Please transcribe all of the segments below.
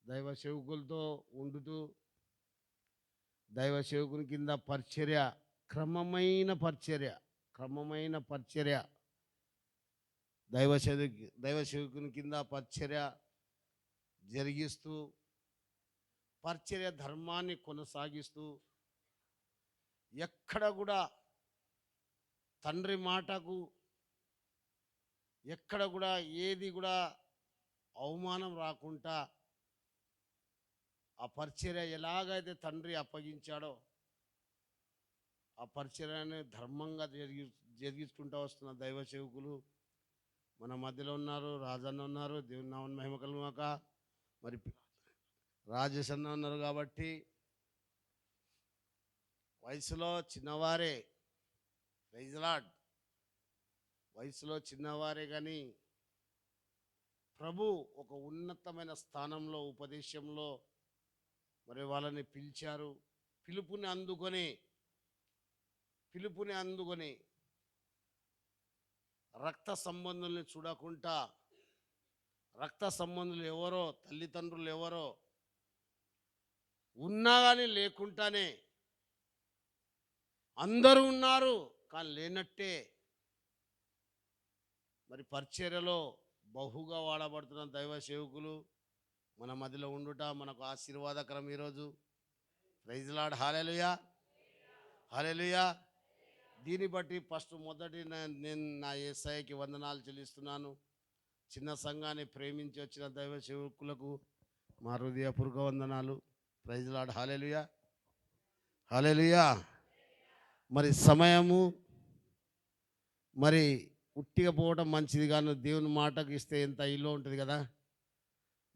దైవ సేవకులతో ఉండుతూ దైవ సేవకుని కింద పరిచర్య, క్రమమైన పరిచర్య, క్రమమైన పరిచర్య, దైవ సేవకుని కింద పరిచర్య జరిగిస్తూ పరిచర్య ధర్మాన్ని కొనసాగిస్తూ ఎక్కడ కూడా తండ్రి మాటకు ఎక్కడ కూడా ఏది కూడా అవమానం రాకుండా ఆ పరిచర్య ఎలాగైతే తండ్రి అప్పగించాడో ఆ పరిచర్యని ధర్మంగా జరిగించుకుంటూ వస్తున్న దైవ సేవకులు మన మధ్యలో ఉన్నారు. రాజన్న ఉన్నారు, దేవుని నామమున మహిమ కలుగుగాక. మరి రాజేష్ అన్న ఉన్నారు కాబట్టి వయసులో చిన్నవారే, ప్రైజ్ లార్డ్, వయసులో చిన్నవారే కానీ ప్రభు ఒక ఉన్నతమైన స్థానంలో ఉపదేశంలో మరి వాళ్ళని పిలిచారు. పిలుపుని అందుకొని రక్త సంబంధుల్ని చూడకుండా, రక్త సంబంధులు ఎవరో, తల్లిదండ్రులు ఎవరో ఉన్నా కానీ లేకుండానే, అందరూ ఉన్నారు కానీ లేనట్టే మరి పరిచర్యలో బహుగా వాడబడుతున్న దైవ సేవకులు మన మధ్యలో ఉండుట మనకు ఆశీర్వాదకరం. ఈరోజు ప్రైజ్ లార్డ్, హల్లెలూయా, హల్లెలూయా. దీన్ని బట్టి మొదటి నేను నా యేసయ్యకి వందనాలు చెల్లిస్తున్నాను. చిన్న సంఘాన్ని ప్రేమించి వచ్చిన దైవ సేవకులకు మా హృదయపూర్వక వందనాలు. ప్రైజ్ లార్డ్, హల్లెలూయా, హల్లెలూయా. మరి సమయము మరి ఉట్టిగా పోవడం మంచిది కానీ దేవుని మాటకు ఇస్తే ఎంత ఇల్లు ఉంటుంది కదా.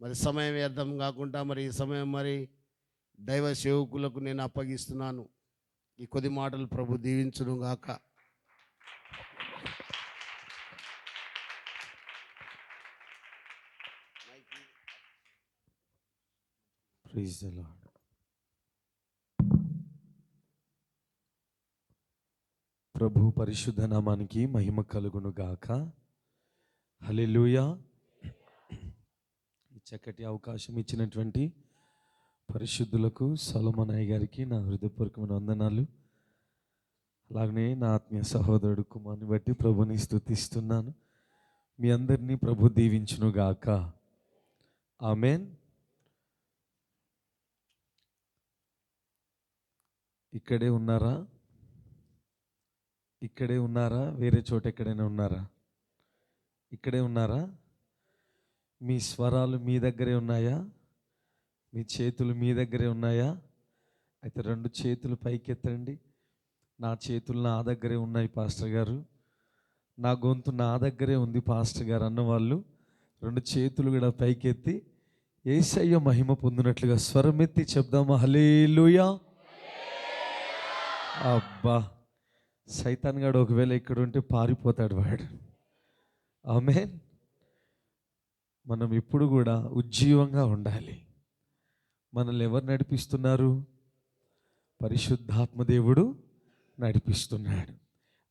మరి సమయం వ్యర్థం కాకుండా మరి ఈ సమయం మరి దైవ సేవకులకు నేను అప్పగిస్తున్నాను. ఈ కొద్ది మాటలు ప్రభు దీవించును గాక. Praise the lord. ప్రభు పరిశుద్ధ నామానికి మహిమ కలుగును గాక. హల్లెలూయా. ఈ చక్కటి అవకాశం ఇచ్చినటువంటి పరిశుద్ధులకు సొలొమోన్ అయ్య గారికి నా హృదయపూర్వకమైన వందనాలు. అలాగనే నా ఆత్మీయ సహోదరుడు కుమార్ని బట్టి ప్రభుని స్తుతిస్తున్నాను. మీ అందరినీ ప్రభు దీవించును గాక. ఆమేన్. ఇక్కడే ఉన్నారా? ఇక్కడే ఉన్నారా? వేరే చోట ఎక్కడైనా ఉన్నారా? ఇక్కడే ఉన్నారా? మీ స్వరాలు మీ దగ్గరే ఉన్నాయా? మీ చేతులు మీ దగ్గరే ఉన్నాయా? అయితే రెండు చేతులు పైకెత్తండి. నా చేతులు నా దగ్గరే ఉన్నాయి పాస్టర్ గారు, నా గొంతు నా దగ్గరే ఉంది పాస్టర్ గారు అన్నవాళ్ళు రెండు చేతులు కూడా పైకెత్తి యేసయ్య మహిమ పొందినట్లుగా స్వరమెత్తి చెప్దామా? హల్లెలూయా. అబ్బా, సైతాన్ గాడు ఒకవేళ ఇక్కడ ఉంటే పారిపోతాడు వాడు. ఆమేన్. మనం ఇప్పుడు కూడా ఉజ్జీవంగా ఉండాలి. మనల్ని ఎవరు నడిపిస్తున్నారు? పరిశుద్ధాత్మ దేవుడు నడిపిస్తున్నాడు.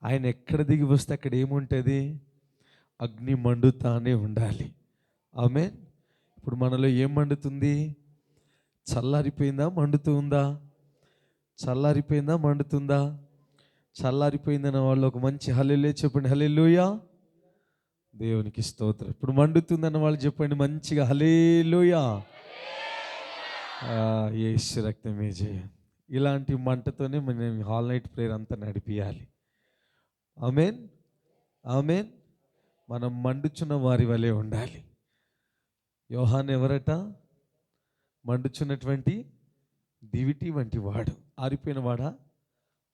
ఆయన ఎక్కడ దిగి వస్తే అక్కడ ఏముంటుంది? అగ్ని మండుతానే ఉండాలి. ఆమేన్. ఇప్పుడు మనలో ఏం మండుతుంది? చల్లారిపోయిందా? మండుతుందా? చల్లారిపోయిందా? మండుతుందా? చల్లారిపోయిందన్న వాళ్ళు ఒక మంచి హల్లెలూయా చెప్పండి. హల్లెలూయా, దేవునికి స్తోత్రం. ఇప్పుడు మండుతుందన్న వాళ్ళు చెప్పండి మంచిగా హల్లెలూయా. యేసు రక్తమే జయం. ఇలాంటి మంటతోనే మనం హాల్ నైట్ ప్రేయర్ అంతా నడిపియాలి. ఆమేన్, ఆమేన్. మనం మండుచున్న వారి వలె ఉండాలి. యోహాను ఎవరట? మండుచున్నటువంటి దివిటి వంటి వాడు. ఆరిపోయిన వాడా?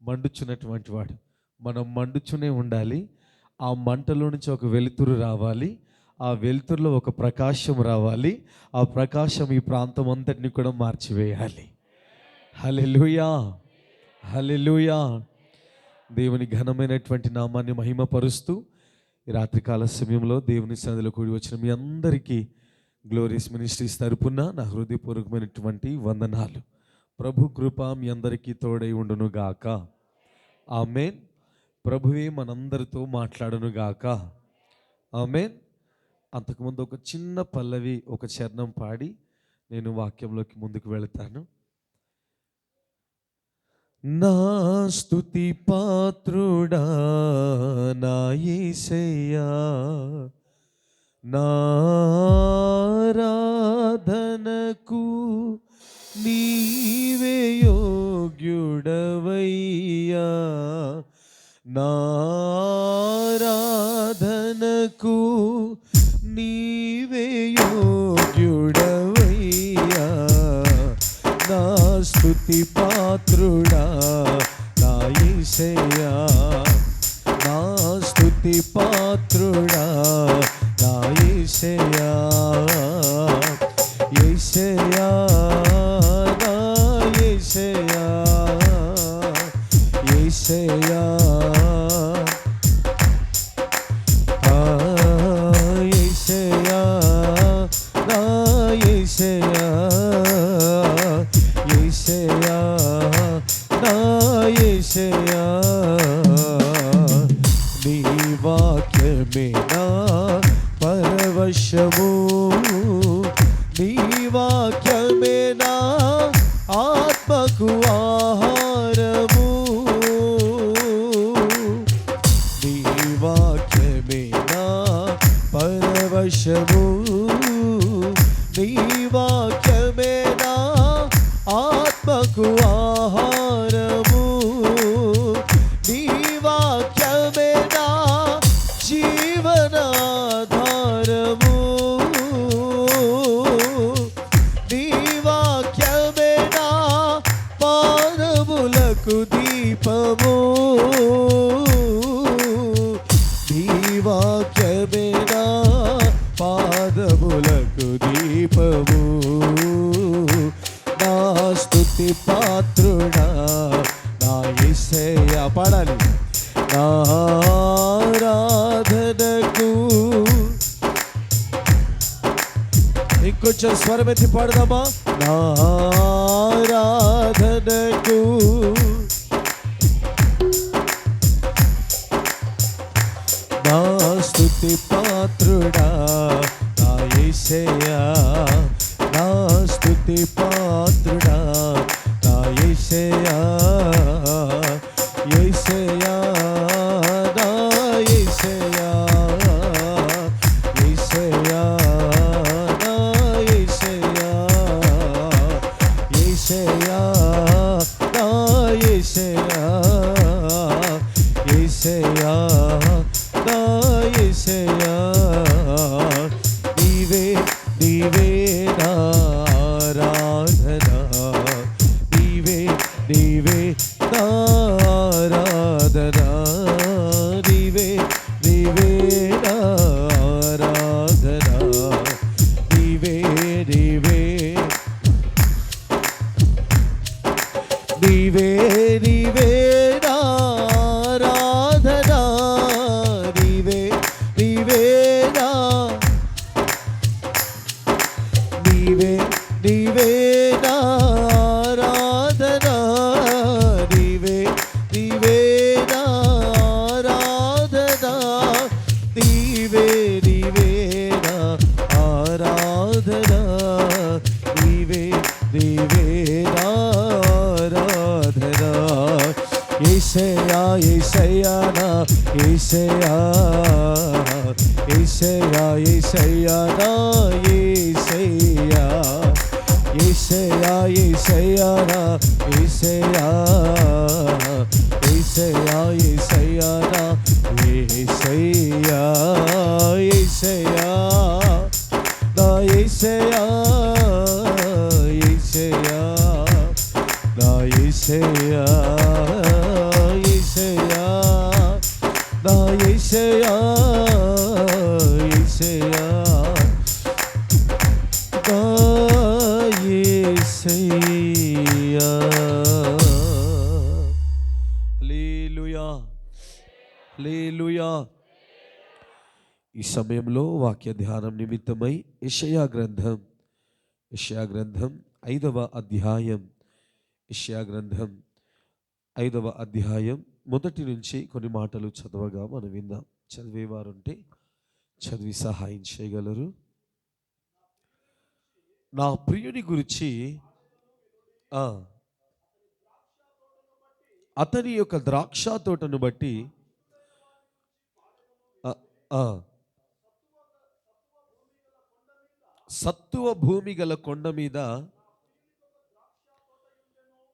మండుచున్నటువంటి వాడు. మనం మండుచునే ఉండాలి. ఆ మంటలో నుంచి ఒక వెలుతురు రావాలి. ఆ వెలుతురులో ఒక ప్రకాశం రావాలి. ఆ ప్రకాశం ఈ ప్రాంతం అంతటిని కూడా మార్చివేయాలి. హల్లెలూయా, హల్లెలూయా. దేవుని ఘనమైనటువంటి నామాన్ని మహిమపరుస్తూ ఈ రాత్రికాల సమయంలో దేవుని సన్నిధిలో కూడి వచ్చిన మీ అందరికీ గ్లోరియస్ మినిస్ట్రీస్ తరపున నా హృదయపూర్వకమైనటువంటి వందనాలు. ప్రభు కృప మీ అందరికీ తోడై ఉండును గాక. ఆమేన్. ప్రభువే మనందరితో మాట్లాడును గాక. ఆమేన్. అంతకుముందు ఒక చిన్న పల్లవి, ఒక చరణం పాడి నేను వాక్యంలోకి ముందుకు వెళతాను. నా స్తుతి పాత్రుడా నా యేసయ్యా, నారాధనకు నీవే యోగ్యుడవయ్యా, నారాధనకు నీవే యోగ్యుడవయ్యా, నా స్తుతి పాత్రుడా నా యేసయ్యా, నా స్తుతి పాత్రుడా నా యేసయ్యా, యేసయ్యా నా యేసయ్యా, యేసయ్యా యేసయ్యా నా యేసయ్యా, యేసయ్యా నా యేసయ్యా, నీ వాక్యమే నా పరవశము, నీ వాక్యమే నా ఆత్మకు ఆహారము, నీ వాక్యమే నా పరవశము, నీ వాక్యమే నా ఆత్మకు ఆహారము, నీ వాక్యమే నా జీవనాధారము, నీ వాక్యమే నా పాదములకు దీపము, నీ వాక్యమే నా పాదములకు దీపము, నా స్తుతి పాత్రుడా నా యేసయ్యా, పాడాలి, నా ఆరాధనకు, ఇంకొంచెం స్వరమెత్తి పాడదామా, నా ఆరాధనకు నా స్తుతి పాత్రుడా నా యేసయ్యా, నా స్తుతి పాత్రుడా నా యేసయ్యా, యేసయ్యా నా యేసయ్యా, యేసయ్యా నా యేసయ్యా, యేసయ్యా నా యేసయ్యా, యేసయ్యా నా యేసయ్యా, నీవే నీవే నా ఆరాధన, నీవే నీవే నా ఆరాధన, నీవే నీవే నా ఆరాధన, నీవే నీవే నీవే నీవే నా ఆరాధన, నీవే నీవే నా, నీవే నీవే నా ఆరాధన, నీవే నీవే నా ఆరాధన, నీవే నీవే నా ఆరాధన, నీవే నీవే నా ఆరాధన, యేసయ్యా యేసయ్యా నా యేసయ్యా, యేసయ్యా యేసయ్యా నా యేసయ్యా, యేసయ్యా యేసయ్యా నా యేసయ్యా, యేసయ్యా యేసయ్యా నా యేసయ్యా, యేసయ్యా నా యేసయ్యా, యేసయ్యా నా యేసయ్యా, యేసయ్యా నా యేసయ్యా, యేసయ్యా నా యేసయ్యా, హల్లెలూయా హల్లెలూయా. ఈ సమయంలో వాక్య ధ్యానం నిమిత్తమై యెషయా గ్రంథం 5వ అధ్యాయం, యెషయా గ్రంథం 5వ అధ్యాయం మొదటి నుంచి కొన్ని మాటలు చదవగా మనం విందాం. చదివేవారుంటే చదివి సహాయం చేయగలరు. నా ప్రియుని గురించి ఆ, అతని యొక్క ద్రాక్ష తోటను బట్టి ఆ, ఆ, సత్తువ భూమి గల కొండ మీద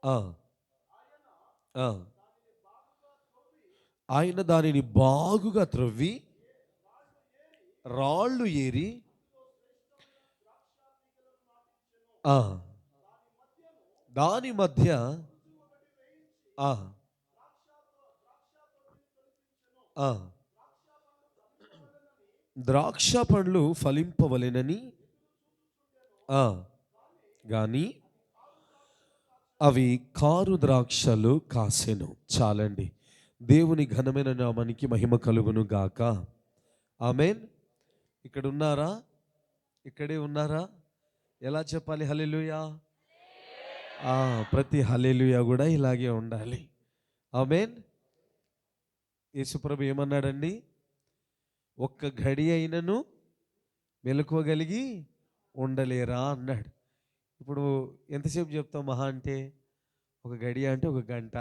ఆ, ఆ, ఆయన దానిని బాగుగా త్రవ్వి రాళ్ళు ఏరి ఆ, దాని మధ్య ఆ, ఆ, ద్రాక్ష పండ్లు ఫలింపవలెనని ఆ, గాని అవి కారు ద్రాక్షలు కాసెను. చాలండి. దేవుని ఘనమైన నామానికి మహిమ కలుగును గాక. ఆమేన్. ఇక్కడ ఉన్నారా? ఇక్కడే ఉన్నారా? ఎలా చెప్పాలి హల్లెలూయా? ప్రతి హల్లెలూయా కూడా ఇలాగే ఉండాలి. ఆమేన్. యేసుప్రభు ఏమన్నాడండి? ఒక్క ఘడి అయినను మెలకువగలిగి ఉండలేరా అన్నాడు. ఇప్పుడు ఎంతసేపు చెప్తాం మహా అంటే? ఒక గడియ అంటే ఒక గంట.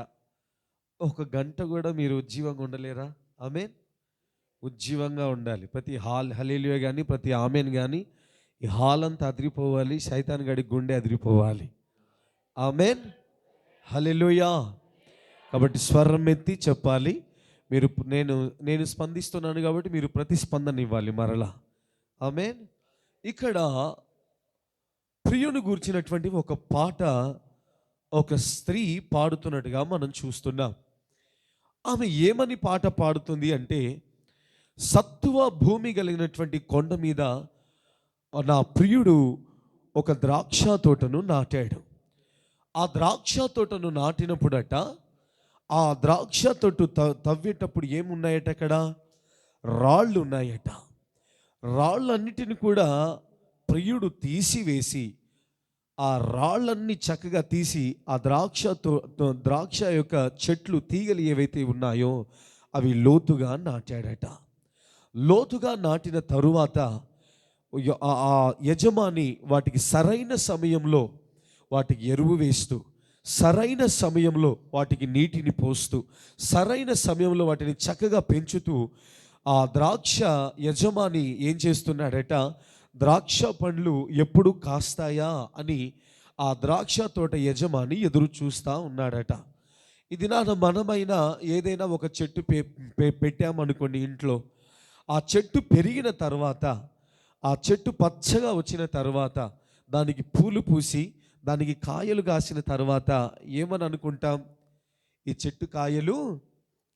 ఒక గంట కూడా మీరు ఉజ్జీవంగా ఉండలేరా? ఆమేన్. ఉజ్జీవంగా ఉండాలి. ప్రతి హల్లెలూయా కానీ ప్రతి ఆమెన్ కానీ ఈ హాల్ అంతా అదిరిపోవాలి. సైతాన్ గడి గుండె అదిరిపోవాలి. ఆమేన్. హల్లెలూయా. కాబట్టి స్వరం ఎత్తి చెప్పాలి. మీరు నేను స్పందిస్తున్నాను కాబట్టి మీరు ప్రతిస్పందన ఇవ్వాలి మరలా. ఆమేన్. ఇక్కడ ప్రియుని గూర్చినటువంటి ఒక పాట ఒక స్త్రీ పాడుతున్నట్టుగా మనం చూస్తున్నాం. ఆమె ఏమని పాట పాడుతుంది అంటే, సత్తువ భూమి కలిగినటువంటి కొండ మీద నా ప్రియుడు ఒక ద్రాక్ష తోటను నాటాడు. ఆ ద్రాక్ష తోటను నాటినప్పుడట, ఆ ద్రాక్ష తోట తవ్వేటప్పుడు ఏమున్నాయట? అక్కడ రాళ్ళు ఉన్నాయట. రాళ్ళన్నిటిని కూడా ప్రియుడు తీసివేసి, ఆ రాళ్ళన్నీ చక్కగా తీసి ఆ ద్రాక్ష యొక్క చెట్లు తీగలు ఏవైతే ఉన్నాయో అవి లోతుగా నాటాడట. లోతుగా నాటిన తరువాత ఆ యజమాని వాటికి సరైన సమయంలో వాటికి ఎరువు వేస్తూ, సరైన సమయంలో వాటికి నీటిని పోస్తూ, సరైన సమయంలో వాటిని చక్కగా పెంచుతూ ఆ ద్రాక్ష యజమాని ఏం చేస్తున్నాడట? ద్రాక్ష పండ్లు ఎప్పుడు కాస్తాయా అని ఆ ద్రాక్ష తోట యజమాని ఎదురు చూస్తూ ఉన్నాడట. ఇది మనమైనా ఏదైనా ఒక చెట్టు పెట్టామనుకోండి ఇంట్లో, ఆ చెట్టు పెరిగిన తర్వాత, ఆ చెట్టు పచ్చగా వచ్చిన తర్వాత, దానికి పూలు పూసి దానికి కాయలు కాసిన తర్వాత ఏమని అనుకుంటాం? ఈ చెట్టు కాయలు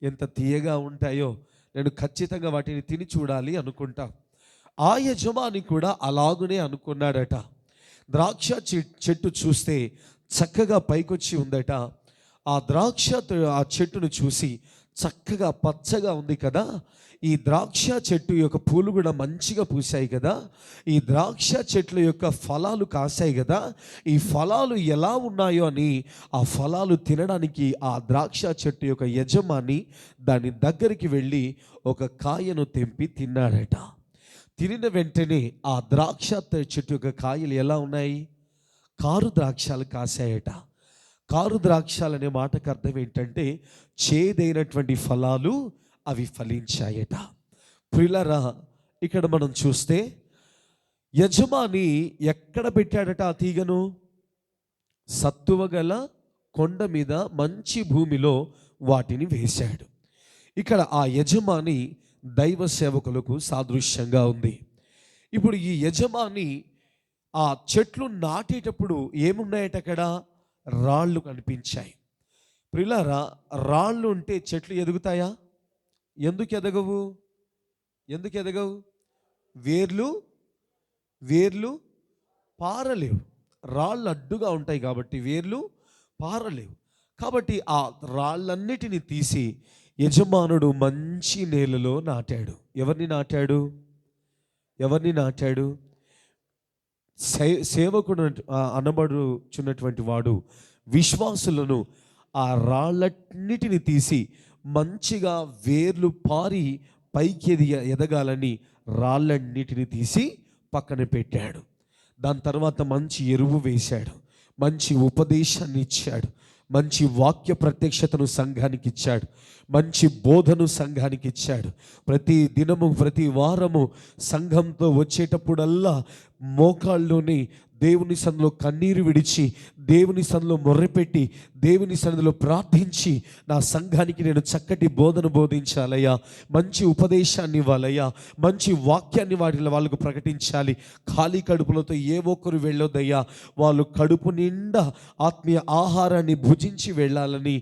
ఎంత తీయగా ఉంటాయో, నేను ఖచ్చితంగా వాటిని తిని చూడాలి అనుకుంటాం. ఆ యజమాని కూడా అలాగునే అనుకున్నాడట. ద్రాక్ష చెట్టు చూస్తే చక్కగా పైకొచ్చి ఉందట. ఆ చెట్టును చూసి చక్కగా పచ్చగా ఉంది కదా, ఈ ద్రాక్ష చెట్టు యొక్క పూలు కూడా మంచిగా పూసాయి కదా, ఈ ద్రాక్ష చెట్ల యొక్క ఫలాలు కాసాయి కదా, ఈ ఫలాలు ఎలా ఉన్నాయో అని ఆ ఫలాలు తినడానికి ఆ ద్రాక్ష చెట్టు యొక్క యజమాని దాని దగ్గరికి వెళ్ళి ఒక కాయను తెంపి తిన్నాడట. తినిన వెంటనే ఆ ద్రాక్ష చెట్టు యొక్క కాయలు ఎలా ఉన్నాయి? కారు ద్రాక్షాలు కాసాయట. కారు ద్రాక్షాలు అనే మాటకు అర్థం ఏంటంటే చేదైనటువంటి ఫలాలు అవి ఫలించాయట. ప్రియులారా, ఇక్కడ మనం చూస్తే యజమాని ఎక్కడ పెట్టాడట ఆ తీగను? సత్తువ గల కొండ మీద మంచి భూమిలో వాటిని వేశాడు. ఇక్కడ ఆ యజమాని దైవ సేవకులకు సాదృశ్యంగా ఉంది. ఇప్పుడు ఈ యజమాని ఆ చెట్లు నాటేటప్పుడు ఏమున్నాయట? అక్కడ రాళ్ళు కనిపించాయి. ప్రియులారా, రాళ్ళు ఉంటే చెట్లు ఎదుగుతాయా? ఎందుకు ఎదగవు? ఎందుకు ఎదగవు? వేర్లు పారలేవు. రాళ్ళు అడ్డుగా ఉంటాయి కాబట్టి వేర్లు పారలేవు. కాబట్టి ఆ రాళ్ళన్నిటిని తీసి యజమానుడు మంచి నేలలో నాటాడు. ఎవరిని నాటాడు? సేవకుడు అనబడుచున్నటువంటి వాడు విశ్వాసులను ఆ రాళ్ళన్నిటిని తీసి మంచిగా వేర్లు పారి పైకి ఎదగాలని రాళ్ళన్నిటిని తీసి పక్కన పెట్టాడు. దాని తర్వాత మంచి ఎరువు వేశాడు, మంచి ఉపదేశాన్ని ఇచ్చాడు, మంచి వాక్య ప్రత్యక్షతను సంఘానికి ఇచ్చాడు, మంచి బోధను సంఘానికి ఇచ్చాడు. ప్రతి దినము ప్రతి వారము సంఘంతో వచ్చేటప్పుడల్లా మోకాళ్ళలోని దేవుని సన్నిధిలో కన్నీరు విడిచి, దేవుని సన్నిధిలో మొర్రెపెట్టి, దేవుని సన్నిధిలో ప్రార్థించి, నా సంఘానికి నేను చక్కటి బోధన బోధించాలయ్యా, మంచి ఉపదేశాన్ని ఇవ్వాలయ్యా, మంచి వాక్యాన్ని వాళ్ళకు ప్రకటించాలి. ఖాళీ కడుపులతో ఏ ఒక్కరు వెళ్ళొద్దయ్యా, వాళ్ళు కడుపు నిండా ఆత్మీయ ఆహారాన్ని భుజించి వెళ్ళాలని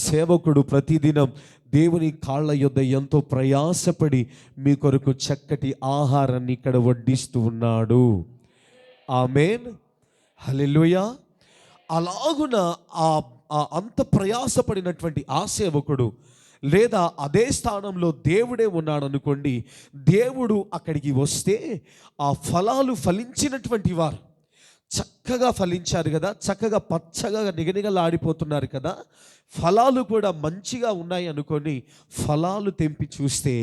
సేవకుడు ప్రతిదినం దేవుని కాళ్ళ యొద్ద ఎంతో ప్రయాసపడి మీ కొరకు చక్కటి ఆహారాన్ని ఇక్కడ వడ్డిస్తూ ఉన్నాడు. ఆమేన్, హల్లెలూయా. అలాగున అంత ప్రయాసపడినటువంటి ఆ సేవకుడు, లేదా అదే స్థానంలో దేవుడే ఉన్నాడు అనుకోండి, దేవుడు అక్కడికి వస్తే ఆ ఫలాలు ఫలించినటువంటి వారు చక్కగా ఫలించారు కదా, చక్కగా పచ్చగా నిగనిగలాడిపోతున్నారు కదా, ఫలాలు కూడా మంచిగా ఉన్నాయి అనుకొని ఫలాలు తెంపి చూస్తే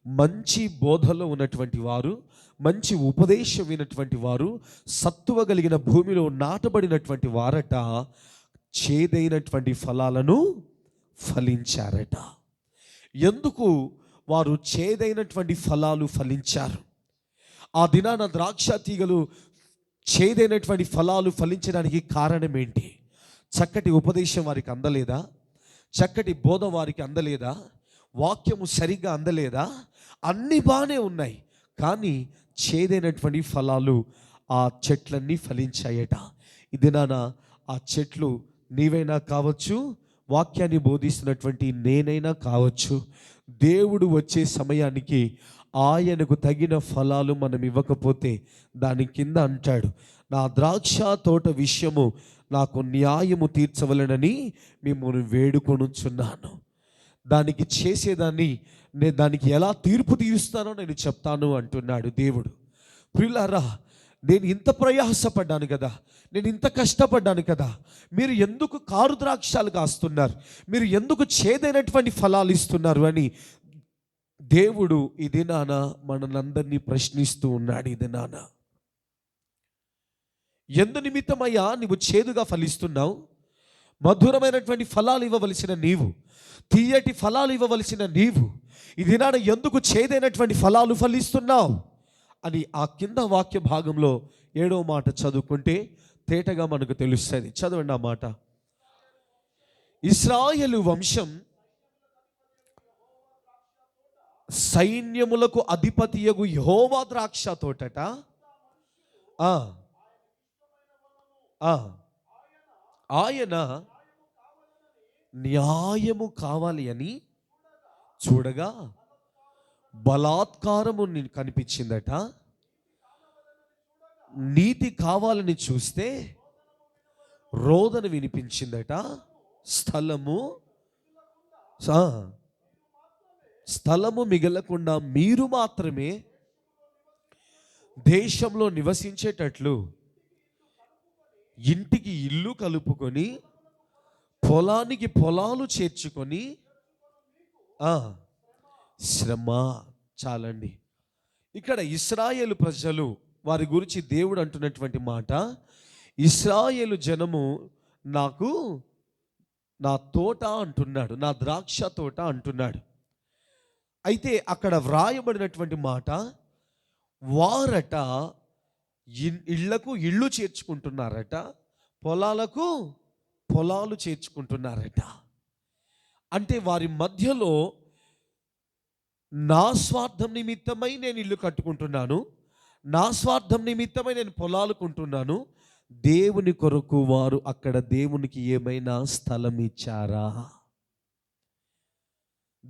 మంచి బోధలో ఉన్నటువంటి వారు, మంచి ఉపదేశం వినటువంటి వారు, సత్తువ కలిగిన భూమిలో నాటబడినటువంటి వారట చేదైనటువంటి ఫలాలను ఫలించారట. ఎందుకు వారు చేదైనటువంటి ఫలాలు ఫలించారు? ఆ దినాన ద్రాక్ష తీగలు చేదైనటువంటి ఫలాలు ఫలించడానికి కారణం ఏంటి? చక్కటి ఉపదేశం వారికి అందలేదా? చక్కటి బోధ వారికి అందలేదా? వాక్యము సరిగ్గా అందలేదా? అన్నీ బాగానే ఉన్నాయి, కానీ చేదైనటువంటి ఫలాలు ఆ చెట్లన్నీ ఫలించాయట. ఇది ఆ చెట్లు నీవైనా కావచ్చు, వాక్యాన్ని బోధిస్తున్నటువంటి నేనైనా కావచ్చు. దేవుడు వచ్చే సమయానికి ఆయనకు తగిన ఫలాలు మనం ఇవ్వకపోతే దాని కింద అంటాడు, నా ద్రాక్ష తోట విషయము నాకు న్యాయము తీర్చవలెనని మిమ్మల్ని వేడుకొనుచున్నాను. దానికి చేసేదాన్ని నేను దానికి ఎలా తీర్పు తీరుస్తానో నేను చెప్తాను అంటున్నాడు దేవుడు. ప్రియులారా, నేను ఇంత ప్రయాసపడ్డాను కదా, నేను ఇంత కష్టపడ్డాను కదా, మీరు ఎందుకు కారు ద్రాక్షాలు కాస్తున్నారు, మీరు ఎందుకు చేదైనటువంటి ఫలాలు ఇస్తున్నారు అని దేవుడు ఈ దినాన మనందరినీ ప్రశ్నిస్తూ ఉన్నాడు. ఈ దినాన ఎందు నిమిత్తమయ్యా నీవు చేదుగా ఫలిస్తున్నావు? మధురమైనటువంటి ఫలాలు ఇవ్వవలసిన నీవు, తీయటి ఫలాలు ఇవ్వవలసిన నీవు ఈ దినాన ఎందుకు చేదైనటువంటి ఫలాలు ఫలిస్తున్నావు అని ఆ కింద వాక్య భాగంలో 7వ మాట చదువుకుంటే తేటగా మనకు తెలుస్తుంది. చదవండి ఆ మాట. ఇశ్రాయేలు వంశం సైన్యములకు అధిపతియగు యెహోవా ద్రాక్ష తోటట, ఆయన న్యాయము కావాలి అని చూడగా బలాత్కారము కనిపించిందట, నీతి కావాలని చూస్తే రోదన వినిపించిందట, స్థలము మిగలకుండా మీరు మాత్రమే దేశంలో నివసించేటట్లు ఇంటికి ఇల్లు కలుపుకొని పొలానికి పొలాలు చేర్చుకొని శ్రమ. చాలండి. ఇక్కడ ఇశ్రాయేలు ప్రజలు వారి గురించి దేవుడు అంటున్నటువంటి మాట, ఇశ్రాయేలు జనము నాకు నా తోట అంటున్నాడు, నా ద్రాక్ష తోట అంటున్నాడు. అయితే అక్కడ వ్రాయబడినటువంటి మాట, వారట ఇళ్లకు ఇళ్ళు చేర్చుకుంటున్నారట, పొలాలకు పొలాలు చేర్చుకుంటున్నారట. అంటే వారి మధ్యలో నా స్వార్థం నిమిత్తమై నేను ఇల్లు కట్టుకుంటున్నాను, నా స్వార్థం నిమిత్తమై నేను పొలాలు కొంటున్నాను. దేవుని కొరకు వారు అక్కడ దేవునికి ఏమైనా స్థలం ఇచ్చారా?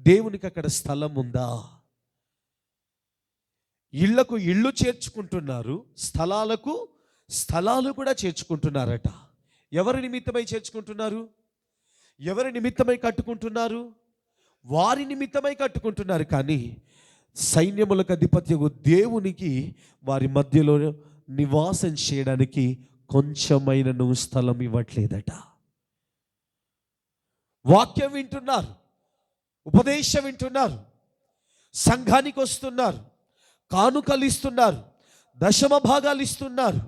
దేవునికి అక్కడ స్థలం ఉందా? ఇళ్లకు ఇళ్ళు చేర్చుకుంటున్నారు, స్థలాలకు స్థలాలు కూడా చేర్చుకుంటున్నారట. ఎవరి నిమిత్తమై చేర్చుకుంటున్నారు? ఎవరి నిమిత్తమై కట్టుకుంటున్నారు? వారి నిమిత్తమై కట్టుకుంటున్నారు. కానీ సైన్యములకు అధిపత్యగు దేవునికి వారి మధ్యలో నివాసం చేయడానికి కొంచెమైనను స్థలం ఇవ్వట్లేదట. వాక్యం వింటున్నారు, ఉపదేశం వింటున్నారు, సంఘానికి వస్తున్నారు, కానుకలు ఇస్తున్నారు, దశమ భాగాలు ఇస్తున్నారు,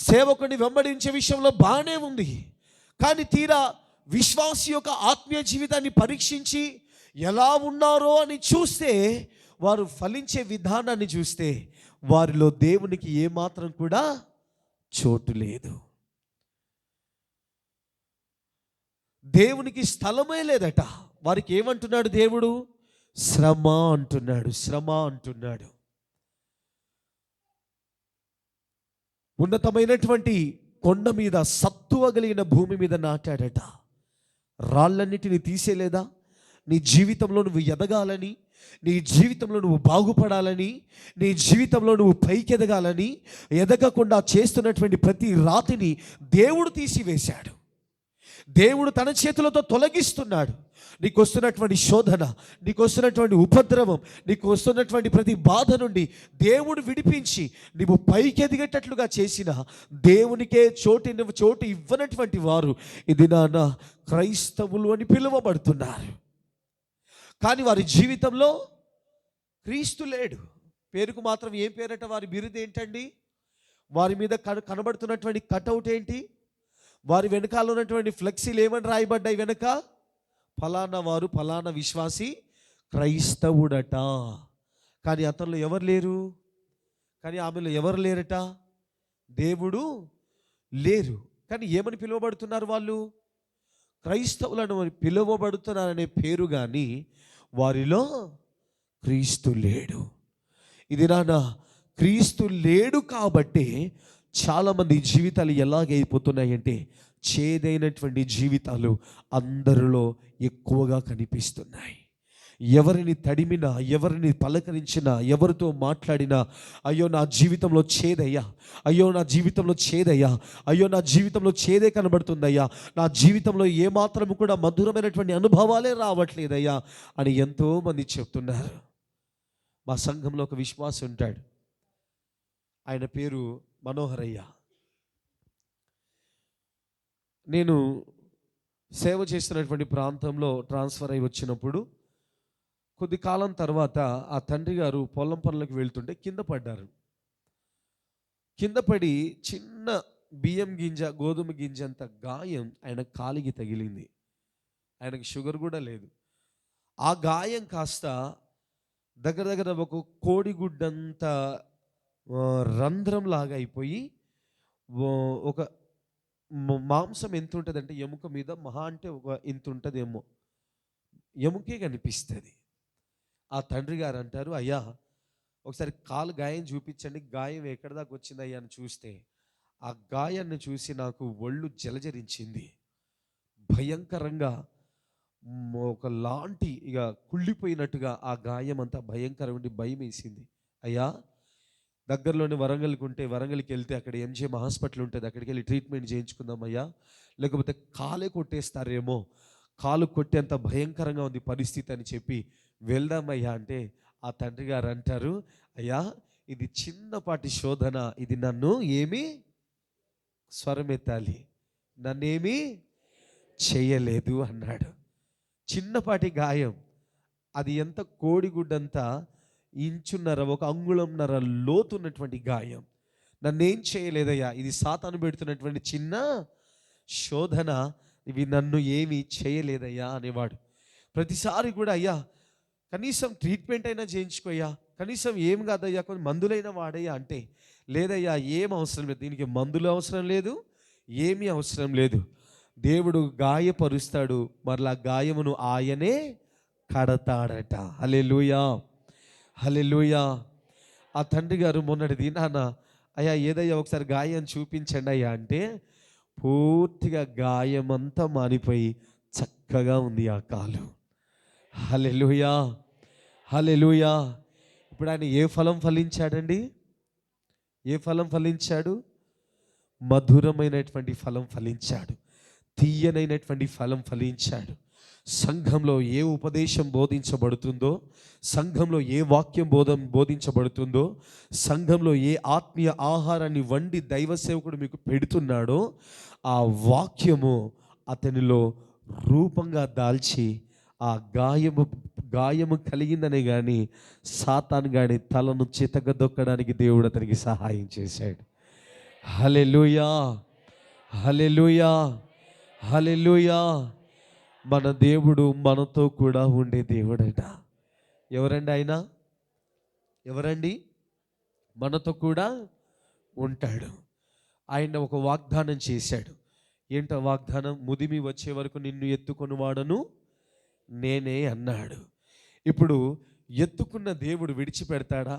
సేవకుని వెంబడించే విషయంలో బాగానే ఉంది. కానీ తీరా విశ్వాసి యొక్క ఆత్మీయ జీవితాన్ని పరీక్షించి ఎలా ఉన్నారో అని చూస్తే, వారు ఫలించే విధానాన్ని చూస్తే వారిలో దేవునికి ఏమాత్రం కూడా చోటు లేదు. దేవునికి స్థలమే లేదట. వారికి ఏమంటున్నాడు దేవుడు? శ్రమ అంటున్నాడు, శ్రమ అంటున్నాడు. ఉన్నతమైనటువంటి కొండ మీద, సత్తువ కలిగిన భూమి మీద నాటాడట. రాళ్ళన్నిటిని తీసేలేదా? నీ జీవితంలో నువ్వు ఎదగాలని, నీ జీవితంలో నువ్వు బాగుపడాలని, నీ జీవితంలో నువ్వు పైకెదగాలని ఎదగకుండా చేస్తున్నటువంటి ప్రతి రాతిని దేవుడు తీసివేశాడు. దేవుడు తన చేతులతో తొలగిస్తున్నాడు. నీకు వస్తున్నటువంటి శోధన, నీకు వస్తున్నటువంటి ఉపద్రవం, నీకు వస్తున్నటువంటి ప్రతి బాధ నుండి దేవుడు విడిపించి నువ్వు పైకెదిగేటట్లుగా చేసిన దేవునికే చోటు ఇవ్వనటువంటి వారు ఇది నాన్న క్రైస్తవులు అని పిలువబడుతున్నారు. కానీ వారి జీవితంలో క్రీస్తు లేడు. పేరుకు మాత్రం ఏం పేరట? వారి బిరుదు ఏంటండి? వారి మీద కనబడుతున్నటువంటి కటౌట్ ఏంటి? వారి వెనకాల ఉన్నటువంటి ఫ్లెక్సీలు ఏమని రాయబడ్డాయి? వెనక ఫలానా వారు, ఫలానా విశ్వాసి క్రైస్తవుడట. కానీ అతనిలో ఎవరు లేరు, కానీ ఆమెలో ఎవరు లేరట? దేవుడు లేరు. కానీ ఏమని పిలువబడుతున్నారు వాళ్ళు? క్రైస్తవులను పిలువబడుతున్నారనే పేరు, కానీ వారిలో క్రీస్తు లేడు. ఇది నాన్న క్రీస్తు లేడు కాబట్టి చాలామంది జీవితాలు ఎలాగైపోతున్నాయంటే, చేదైనటువంటి జీవితాలు అందరిలో ఎక్కువగా కనిపిస్తున్నాయి. ఎవరిని తడిమినా, ఎవరిని పలకరించినా, ఎవరితో మాట్లాడినా, అయ్యో నా జీవితంలో చేదయ్యా, అయ్యో నా జీవితంలో చేదయ్యా, అయ్యో నా జీవితంలో చేదే కనబడుతుందయ్యా, నా జీవితంలో ఏమాత్రం కూడా మధురమైనటువంటి అనుభవాలే రావట్లేదయ్యా అని ఎంతోమంది చెప్తున్నారు. మా సంఘంలో ఒక విశ్వాసి ఉంటాడు. ఆయన పేరు మనోహరయ్య. నేను సేవ చేస్తున్నటువంటి ప్రాంతంలో ట్రాన్స్ఫర్ అయి వచ్చినప్పుడు కొద్ది కాలం తర్వాత ఆ తండ్రి గారు పొలం పనులకు వెళ్తుంటే కింద పడ్డారు. కింద పడి చిన్న బియ్యం గింజ, గోధుమ గింజ అంత గాయం ఆయన కాలికి తగిలింది. ఆయనకి షుగర్ కూడా లేదు. ఆ గాయం కాస్త దగ్గర ఒక కోడిగుడ్డంత రంధ్రం లాగా అయిపోయి, ఒక మాంసం ఎంత ఉంటుందంటే ఎముక మీద మహా అంటే ఒక ఇంత ఉంటుందేమో, ఎముకే కనిపిస్తుంది. ఆ తండ్రి గారు అంటారు, అయ్యా ఒకసారి కాలు గాయం చూపించండి, గాయం ఎక్కడి దాకా వచ్చిందయ్యా అని చూస్తే ఆ గాయాన్ని చూసి నాకు ఒళ్ళు జలజరించింది. భయంకరంగా ఒకలాంటి ఇక కుళ్ళిపోయినట్టుగా ఆ గాయం అంతా భయంకరమైన భయం వేసింది. అయ్యా దగ్గరలోని వరంగల్కి ఉంటే వరంగల్కి వెళ్తే అక్కడ ఎంజిఎం హాస్పిటల్ ఉంటుంది, అక్కడికి వెళ్ళి ట్రీట్మెంట్ చేయించుకుందాం అయ్యా, లేకపోతే కాలే కొట్టేస్తారేమో, కాలు కొట్టేంత భయంకరంగా ఉంది పరిస్థితి అని చెప్పి వెళ్దామయ్యా అంటే ఆ తండ్రి గారు అంటారు, అయ్యా ఇది చిన్నపాటి శోధన, ఇది నన్ను ఏమీ స్వరమెత్తాలి, నన్నేమీ చేయలేదు అన్నాడు. చిన్నపాటి గాయం, అది ఎంత కోడిగుడ్డంతా ఇంచున్నర, ఒక అంగుళంన్నర లోతున్నటువంటి గాయం, నన్నేం చేయలేదయ్యా, ఇది సాతాను పెడుతున్నటువంటి చిన్న శోధన, ఇవి నన్ను ఏమీ చేయలేదయ్యా అనేవాడు. ప్రతిసారి కూడా అయ్యా కనీసం ట్రీట్మెంట్ అయినా చేయించుకోయ్యా, కనీసం ఏం కాదయ్యా కొన్ని మందులైనా వాడయ్యా అంటే, లేదయ్యా ఏం అవసరం లేదు, దీనికి మందులు అవసరం లేదు, ఏమీ అవసరం లేదు, దేవుడు గాయపరుస్తాడు, మరలా గాయమును ఆయనే కడతాడట. హల్లెలూయా, హల్లెలూయా. ఆ తండ్రి గారు మొన్నటిది, నాన్న అయ్యా ఏదయ్యా ఒకసారి గాయం చూపించండి అయ్యా అంటే పూర్తిగా గాయమంతా మానిపోయి చక్కగా ఉంది ఆ కాలు. హల్లెలూయా, హల్లెలూయా. ఇప్పుడు ఆయన ఏ ఫలం ఫలించాడండి? ఏ ఫలం ఫలించాడు? మధురమైనటువంటి ఫలం ఫలించాడు, తీయనైనటువంటి ఫలం ఫలించాడు. సంఘంలో ఏ ఉపదేశం బోధించబడుతుందో, సంఘంలో ఏ వాక్యం బోధించబడుతుందో, సంఘంలో ఏ ఆత్మీయ ఆహారాన్ని వండి దైవ సేవకుడు మీకు పెడుతున్నాడో ఆ వాక్యము అతనిలో రూపంగా దాల్చి ఆ గాయము కలిగిందనే కానీ సాతాను గాని తలను చితగదొక్కడానికి దేవుడు అతనికి సహాయం చేశాడు. హల్లెలూయా, హల్లెలూయా, హల్లెలూయా. మన దేవుడు మనతో కూడా ఉండే దేవుడట. ఎవరండి ఆయన? ఎవరండి? మనతో కూడా ఉంటాడు. ఆయన ఒక వాగ్దానం చేశాడు. ఏంటో వాగ్దానం? ముదిమి వచ్చే వరకు నిన్ను ఎత్తుకొని వాడను నేనే అన్నాడు. ఇప్పుడు ఎత్తుకున్న దేవుడు విడిచిపెడతాడా?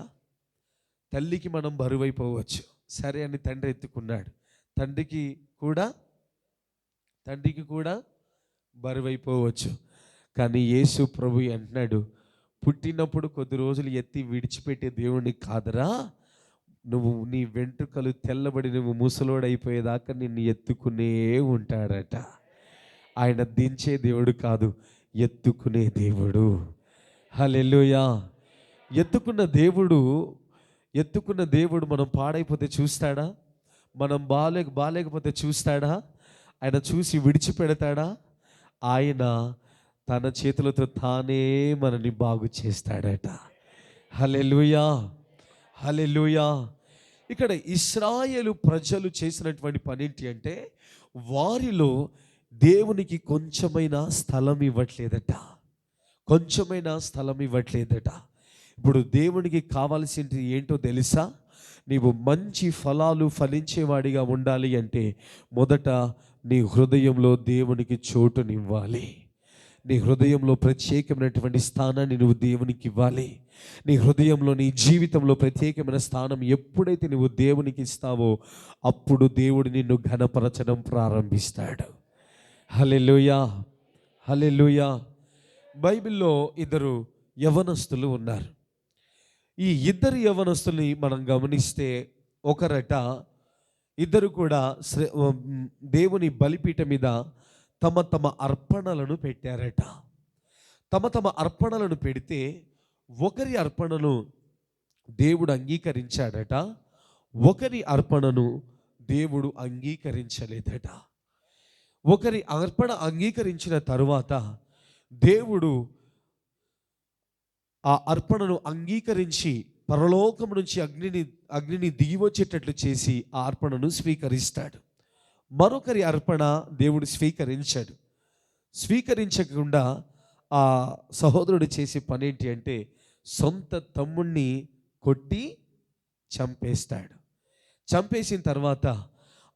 తల్లికి మనం బరువైపోవచ్చు, సరే అని తండ్రి ఎత్తుకున్నాడు. తండ్రికి కూడా బరువైపోవచ్చు. కానీ యేసు ప్రభు అంటున్నాడు, పుట్టినప్పుడు కొద్ది రోజులు ఎత్తి విడిచిపెట్టే దేవుడిని కాదరా, నువ్వు నీ వెంట్రుకలు తెల్లబడి నువ్వు ముసలోడైపోయేదాకా నిన్ను ఎత్తుకునే ఉంటాడట. ఆయన దించే దేవుడు కాదు, ఎత్తుకునే దేవుడు. హల్లెలూయా. ఎత్తుకున్న దేవుడు మనం పాడైపోతే చూస్తాడా? మనం బాలేకపోతే చూస్తాడా? ఆయన చూసి విడిచిపెడతాడా? ఆయన తన చేతులతో తానే మనని బాగు చేస్తాడట. హల్లెలూయా, హల్లెలూయా. ఇక్కడ ఇశ్రాయేలు ప్రజలు చేసినటువంటి పని ఏంటి అంటే, వారిలో దేవునికి కొంచెమైనా స్థలం ఇవ్వట్లేదట. ఇప్పుడు దేవునికి కావాల్సింది ఏంటో తెలుసా? నీవు మంచి ఫలాలు ఫలించేవాడిగా ఉండాలి అంటే మొదట నీ హృదయంలో దేవునికి చోటునివ్వాలి. నీ హృదయంలో ప్రత్యేకమైనటువంటి స్థానాన్ని నువ్వు దేవునికి ఇవ్వాలి. నీ హృదయంలో, నీ జీవితంలో ప్రత్యేకమైన స్థానం ఎప్పుడైతే నువ్వు దేవునికి ఇస్తావో అప్పుడు దేవుడు నిన్ను ఘనపరచడం ప్రారంభిస్తాడు. హల్లెలూయా, హల్లెలూయా. బైబిల్లో ఇద్దరు యవనస్తులు ఉన్నారు. ఈ ఇద్దరు యవనస్తుల్ని మనం గమనిస్తే, ఇద్దరు కూడా దేవుని బలిపీఠం మీద తమ తమ అర్పణలను పెట్టారట. తమ అర్పణలను పెడితే ఒకరి అర్పణను దేవుడు అంగీకరించాడట, ఒకరి అర్పణను దేవుడు అంగీకరించలేదట. ఒకరి అర్పణ అంగీకరించిన తరువాత దేవుడు ఆ అర్పణను అంగీకరించి పరలోకం నుంచి అగ్నిని దిగివచ్చేటట్లు చేసి ఆ అర్పణను స్వీకరిస్తాడు. మరొకరి అర్పణ దేవుడు స్వీకరించకుండా ఆ సహోదరుడు చేసే పని ఏంటి అంటే, సొంత తమ్ముణ్ణి కొట్టి చంపేస్తాడు. చంపేసిన తర్వాత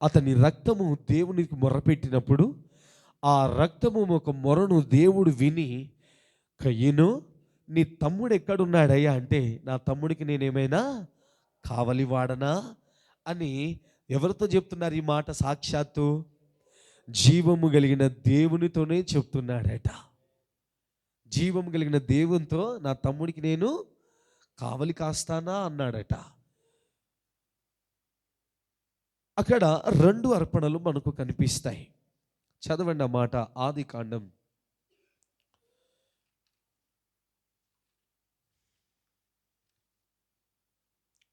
అతని రక్తము దేవునికి మొరపెట్టినప్పుడు ఆ రక్తము ఒక మొరను దేవుడు విని, కయ్యను, నీ తమ్ముడు ఎక్కడున్నాడయ్యా అంటే, నా తమ్ముడికి నేనేమైనా కావలి వాడనా అని ఎవరితో చెప్తున్నారు ఈ మాట? సాక్షాత్తు జీవము కలిగిన దేవునితోనే చెప్తున్నాడట. జీవము కలిగిన దేవునితో నా తమ్ముడికి నేను కావలి కాస్తానా అన్నాడట. అక్కడ రెండు అర్పణలు మనకు కనిపిస్తాయి. చదవండి ఆ మాట. ఆదికాండం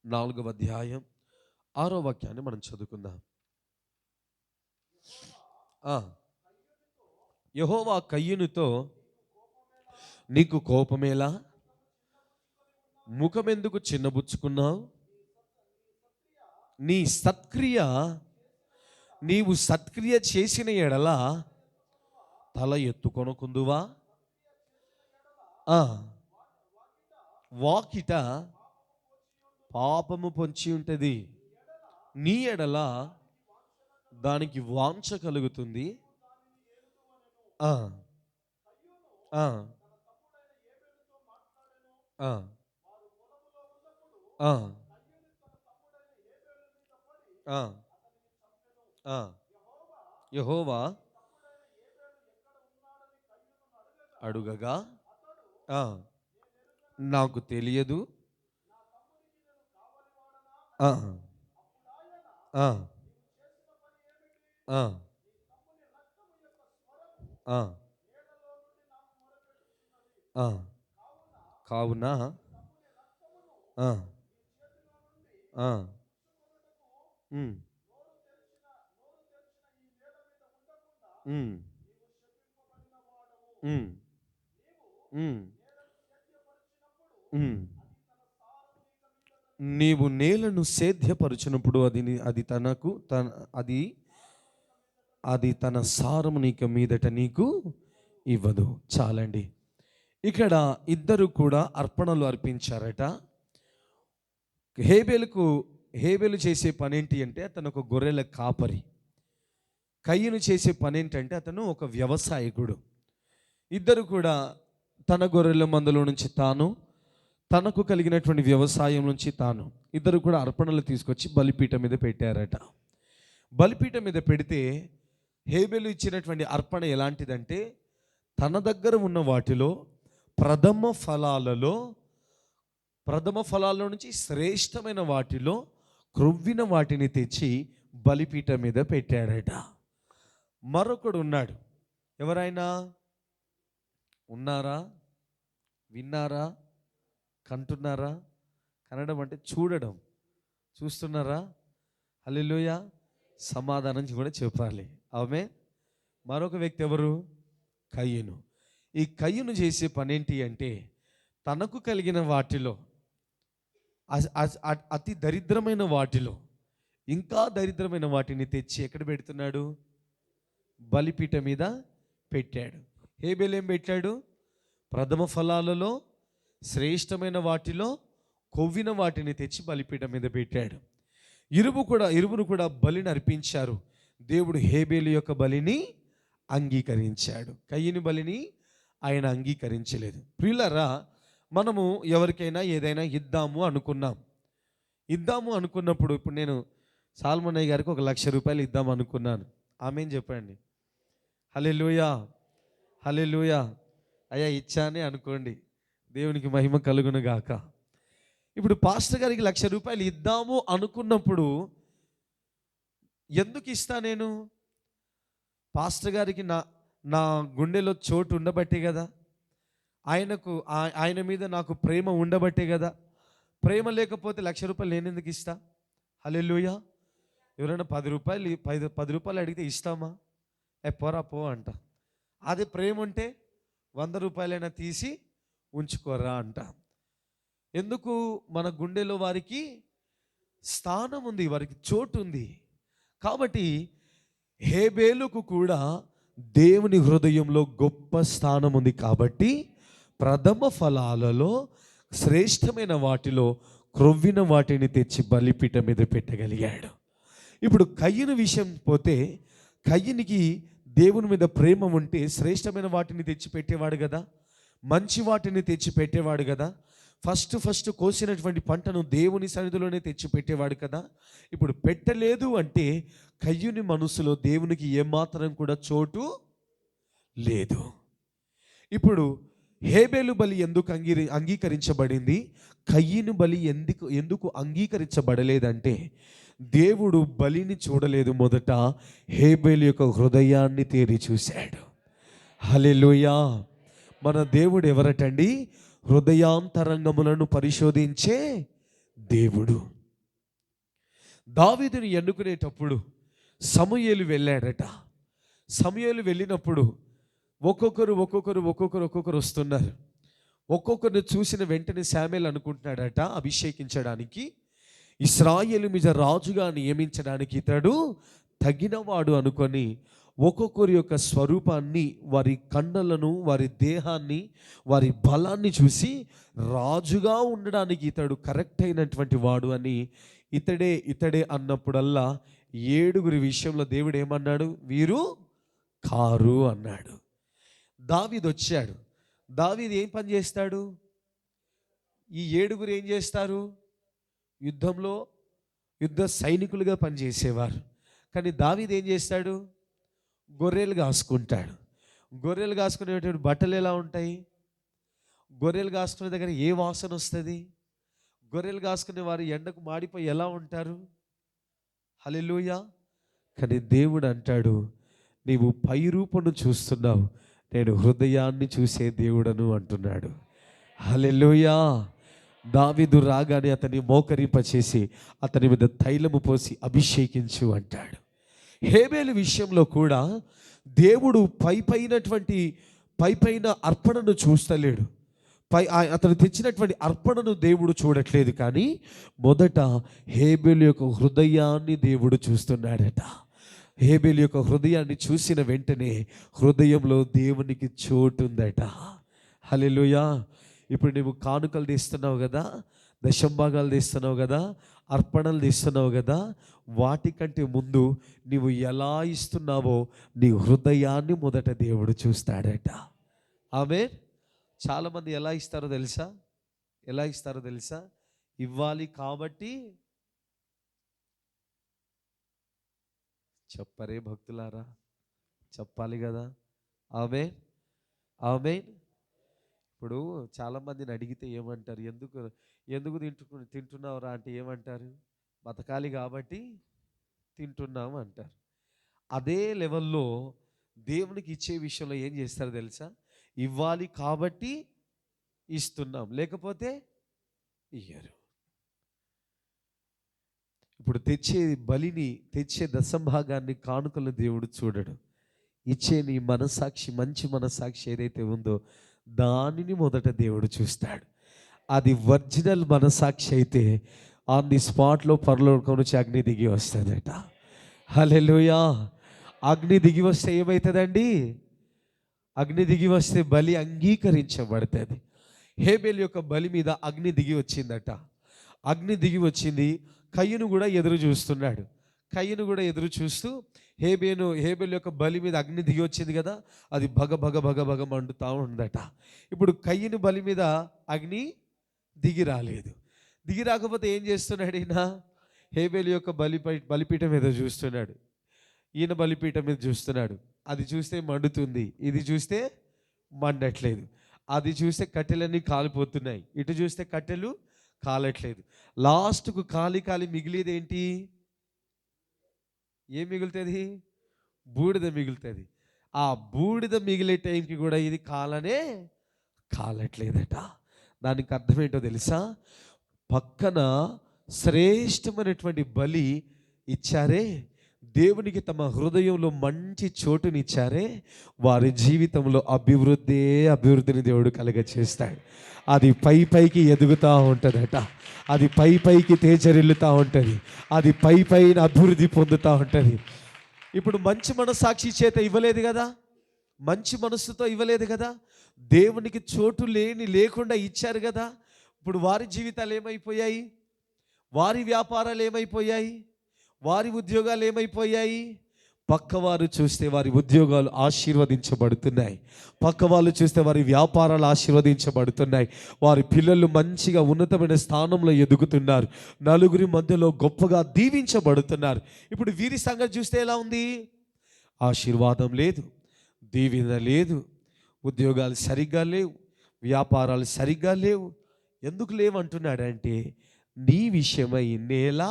4వ అధ్యాయం 6వ వాక్యాన్ని మనం చదువుకుందాం. యెహోవా కయ్యూనుతో, నీకు కోపమేలా? ముఖమెందుకు చిన్నబుచ్చుకున్నావు? నీవు సత్క్రియ చేసిన ఎడల తల ఎత్తుకొనకుందువా? వాకిట పాపము పొంచి ఉంటుంది, నీ ఎడల దానికి వాంఛ కలుగుతుంది. యెహోవా అడుగగా, నాకు తెలియదు. కావున నీవు నేలను సేద్యపరచినప్పుడు అది తన సారము నీకు మీదట నీకు ఇవ్వదు. చాలండి. ఇక్కడ ఇద్దరు కూడా అర్పణలు అర్పించారట. హేబేలు చేసే పని ఏంటి అంటే అతను ఒక గొర్రెల కాపరి. కయ్యను చేసే పని ఏంటంటే అతను ఒక వ్యవసాయకుడు. ఇద్దరు కూడా తన గొర్రెల మందలో నుంచి తనకు కలిగినటువంటి వ్యవసాయం నుంచి ఇద్దరు కూడా అర్పణలు తీసుకొచ్చి బలిపీఠం మీద పెట్టారట. బలిపీఠం మీద పెడితే హేబేలు ఇచ్చినటువంటి అర్పణ ఎలాంటిదంటే తన దగ్గర ఉన్న వాటిలో ప్రథమ ఫలాల్లో నుంచి శ్రేష్టమైన వాటిలో క్రొవ్విన వాటిని తెచ్చి బలిపీఠం మీద పెట్టాడట. మరొకడు ఉన్నాడు. ఎవరైనా ఉన్నారా? విన్నారా? కంటున్నారా? కనడం అంటే చూడడం. చూస్తున్నారా? హల్లెలూయా. సమాధానం కూడా చెప్పాలి. ఆమె మరొక వ్యక్తి ఎవరు? కయ్యను. ఈ కయ్యను చేసే పని ఏంటి అంటే తనకు కలిగిన వాటిలో అతి దరిద్రమైన వాటిలో ఇంకా దరిద్రమైన వాటిని తెచ్చి ఎక్కడ పెడుతున్నాడు? బలిపీఠం మీద పెట్టాడు. హేబేలు ఏం పెట్టాడు? ప్రథమ ఫలాలలో శ్రేష్టమైన వాటిలో కొవ్విన వాటిని తెచ్చి బలిపీఠం మీద పెట్టాడు. ఇరువురు కూడా బలిని అర్పించారు. దేవుడు హేబేలు యొక్క బలిని అంగీకరించాడు. కయ్యని బలిని ఆయన అంగీకరించలేదు. ప్రియులారా, మనము ఎవరికైనా ఏదైనా ఇద్దాము అనుకున్నప్పుడు ఇప్పుడు నేను సాల్మనయ్య గారికి 1,00,000 రూపాయలు ఇద్దాము అనుకున్నాను. ఆమేన్ చెప్పండి. హల్లెలూయా, హల్లెలూయా. అయ్యా ఇచ్చానే అనుకోండి, దేవునికి మహిమ కలుగును గాక. ఇప్పుడు పాస్టర్ గారికి 1,00,000 రూపాయలు ఇద్దాము అనుకున్నప్పుడు ఎందుకు ఇస్తా? నేను పాస్టర్ గారికి నా గుండెలో చోటు ఉండబట్టే కదా, ఆయన మీద నాకు ప్రేమ ఉండబట్టే కదా. ప్రేమ లేకపోతే 1,00,000 రూపాయలు నేను ఎందుకు ఇస్తా? హల్లెలూయా. ఎవరైనా 10 రూపాయలు అడిగితే ఇస్తామా? పోరా పో అంట. అదే ప్రేమ ఉంటే 100 రూపాయలైనా తీసి ఉంచుకోరా అంట. ఎందుకు? మన గుండెలో వారికి స్థానం ఉంది, వారికి చోటు ఉంది. కాబట్టి హేబేలుకు కూడా దేవుని హృదయంలో గొప్ప స్థానం ఉంది. కాబట్టి ప్రథమ ఫలాలలో శ్రేష్టమైన వాటిలో క్రొవ్విన వాటిని తెచ్చి బలిపీఠం మీద పెట్టగలిగాడు. ఇప్పుడు కయ్యను విషయం పోతే, కయ్యనికి దేవుని మీద ప్రేమ ఉంటే శ్రేష్టమైన వాటిని తెచ్చి పెట్టేవాడు కదా, మంచి వాటిని తెచ్చి పెట్టేవాడు కదా. ఫస్ట్ కోసినటువంటి పంటను దేవుని సన్నిధిలోనే తెచ్చి పెట్టేవాడు కదా. ఇప్పుడు పెట్టలేదు అంటే కయ్యుని మనసులో దేవునికి ఏమాత్రం కూడా చోటు లేదు. ఇప్పుడు హేబేలు బలి ఎందుకు అంగీకరించబడింది? కయ్యను బలి ఎందుకు అంగీకరించబడలేదంటే దేవుడు బలిని చూడలేదు, మొదట హేబేలు యొక్క హృదయాన్ని తేరి చూశాడు. హల్లెలూయా. మన దేవుడు ఎవరటండి? హృదయాంతరంగములను పరిశోధించే దేవుడు. దావీదుని ఎన్నుకునేటప్పుడు సమూయేలు వెళ్ళాడట. సమూయేలు వెళ్ళినప్పుడు ఒక్కొక్కరు వస్తున్నారు. ఒక్కొక్కరిని చూసిన వెంటనే శామూయేలు అనుకుంటున్నాడట, అభిషేకించడానికి, ఇశ్రాయేలు మీద రాజుగా నియమించడానికి ఇతడు తగినవాడు అనుకొని ఒక్కొక్కరి యొక్క స్వరూపాన్ని, వారి కండలను, వారి దేహాన్ని, వారి బలాన్ని చూసి రాజుగా ఉండడానికి ఇతడు కరెక్ట్ అయినటువంటి వాడు అని ఇతడే అన్నప్పుడల్లా 7 విషయంలో దేవుడు ఏమన్నాడు? వీరు కారు అన్నాడు. దావీదు వచ్చాడు. దావీదు ఏం పని చేస్తాడు? ఈ 7 ఏం చేస్తారు? యుద్ధంలో యుద్ధ సైనికులుగా పనిచేసేవారు. కానీ దావీదు ఏం చేస్తాడు? గొర్రెలు కాసుకుంటాడు. గొర్రెలు కాసుకునేటువంటి బట్టలు ఎలా ఉంటాయి? గొర్రెలు కాసుకునే దగ్గర ఏ వాసన వస్తుంది? గొర్రెలు కాసుకునే వారు ఎండకు మాడిపోయి ఎలా ఉంటారు? హల్లెలూయా. కానీ దేవుడు అంటాడు, నీవు పై రూపను చూస్తున్నావు, నేను హృదయాన్ని చూసే దేవుడను అంటున్నాడు. హల్లెలూయా. దావీదు రాగానే అతన్ని మోకరింపచేసి అతని మీద తైలము పోసి అభిషేకించు అంటాడు. హేబేలు విషయంలో కూడా దేవుడు పైపైన అర్పణను చూస్తలేడు, అతను తెచ్చినటువంటి అర్పణను దేవుడు చూడట్లేదు, కానీ మొదట హేబెలు యొక్క హృదయాన్ని దేవుడు చూస్తున్నాడట. హేబెలు యొక్క హృదయాన్ని చూసిన వెంటనే హృదయంలో దేవునికి చోటు ఉందట. హల్లెలూయా. ఇప్పుడు నువ్వు కానుకలు తీస్తున్నావు కదా, దశంభాగాలు తీస్తున్నావు కదా, అర్పణలు తీస్తున్నావు కదా, వాటికంటే ముందు నువ్వు ఎలా ఇస్తున్నావో నీ హృదయాన్ని మొదట దేవుడు చూస్తాడట. ఆమేన్. చాలామంది ఎలా ఇస్తారో తెలుసా? ఇవ్వాలి కాబట్టి చెప్పరే భక్తులారా, చెప్పాలి కదా. ఆమేన్. ఇప్పుడు చాలామందిని అడిగితే ఏమంటారు? ఎందుకు తింటున్నావురా అంటే ఏమంటారు? బతకాలి కాబట్టి తింటున్నాము అంటారు. అదే లెవెల్లో దేవునికి ఇచ్చే విషయంలో ఏం చేస్తారో తెలుసా? ఇవ్వాలి కాబట్టి ఇస్తున్నాం, లేకపోతే ఇయ్యరు. ఇప్పుడు తెచ్చే దశంభాగాన్ని, కానుకలను దేవుడు చూడడు. ఇచ్చే నీ మనసాక్షి, మంచి మనసాక్షి ఏదైతే ఉందో దానిని మొదట దేవుడు చూస్తాడు. అది ఒరిజినల్ మనసాక్షి అయితే ఆన్ ది స్పాట్లో పరలోకం నుంచి అగ్ని దిగి వస్తుందట. హల్లెలూయా. అగ్ని దిగి వస్తే ఏమవుతుందండి? అగ్ని దిగి వస్తే బలి అంగీకరించబడుతుంది. హేబెలు యొక్క బలి మీద అగ్ని దిగి వచ్చిందట. అగ్ని దిగి వచ్చింది. కయ్యను కూడా ఎదురు చూస్తున్నాడు. కయ్యను కూడా ఎదురు చూస్తూ హేబెలు యొక్క బలి మీద అగ్ని దిగి వచ్చింది కదా, అది భగ భగ భగ భగ మండుతూ ఉందట. ఇప్పుడు కయ్యను బలి మీద అగ్ని దిగి రాలేదు. దిగి రాకపోతే ఏం చేస్తున్నాడు ఈయన? హేబెలు యొక్క బలిపీఠం మీద చూస్తున్నాడు, ఈయన బలిపీఠం మీద చూస్తున్నాడు. అది చూస్తే మండుతుంది, ఇది చూస్తే మండట్లేదు. అది చూస్తే కట్టెలన్నీ కాలిపోతున్నాయి, ఇటు చూస్తే కట్టెలు కాలట్లేదు. లాస్ట్కు కాలి మిగిలేది ఏంటి? ఏం మిగులుతుంది? బూడిద మిగులుతుంది. ఆ బూడిద మిగిలే టైంకి కూడా ఇది కాలట్లేదట. దానికి అర్థం ఏంటో తెలుసా? పక్కన శ్రేష్టమైనటువంటి బలి ఇచ్చారే, దేవునికి తమ హృదయంలో మంచి చోటునిచ్చారే, వారి జీవితంలో అభివృద్ధిని దేవుడు కలుగచేస్తాడు. అది పైకి ఎదుగుతూ ఉంటుందట. అది పైకి తేజరిల్లుతూ ఉంటుంది. అది పైన అభివృద్ధి పొందుతూ ఉంటుంది. ఇప్పుడు మంచి మనసాక్షి చేత ఇవ్వలేదు కదా, మంచి మనసుతో ఇవ్వలేదు కదా, దేవునికి చోటు లేకుండా ఇచ్చారు కదా. ఇప్పుడు వారి జీవితాలు ఏమైపోయాయి? వారి వ్యాపారాలు ఏమైపోయాయి? వారి ఉద్యోగాలు ఏమైపోయాయి? పక్కవారు చూస్తే వారి ఉద్యోగాలు ఆశీర్వదించబడుతున్నాయి, పక్కవాళ్ళు చూస్తే వారి వ్యాపారాలు ఆశీర్వదించబడుతున్నాయి, వారి పిల్లలు మంచిగా ఉన్నతమైన స్థానంలో ఎదుగుతున్నారు, నలుగురి మధ్యలో గొప్పగా దీవించబడుతున్నారు. ఇప్పుడు వీరి సంగతి చూస్తే ఎలా ఉంది? ఆశీర్వాదం లేదు, దీవెన లేదు, ఉద్యోగాలు సరిగ్గా లేవు, వ్యాపారాలు సరిగ్గా లేవు. ఎందుకు లేవంటున్నాడంటే నీ విషయమై నేల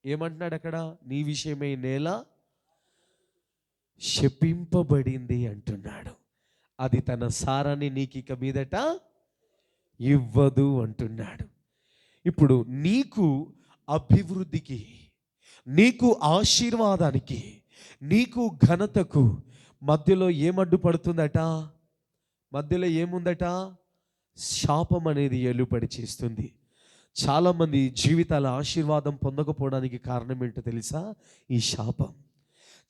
ఏమంటున్నాడు అక్కడ? నీ విషయమై నేల శపింపబడింది అంటున్నాడు. అది తన సారాన్ని నీకు ఇక మీదట ఇవ్వదు అంటున్నాడు. ఇప్పుడు నీకు అభివృద్ధికి, నీకు ఆశీర్వాదానికి, నీకు ఘనతకు మధ్యలో ఏమడ్డుపడుతుందట? మధ్యలో ఏముందట? శాపం అనేది ఏలుబడి చేస్తుంది. చాలామంది జీవితాల ఆశీర్వాదం పొందకపోవడానికి కారణం ఏంటో తెలుసా? ఈ శాపం.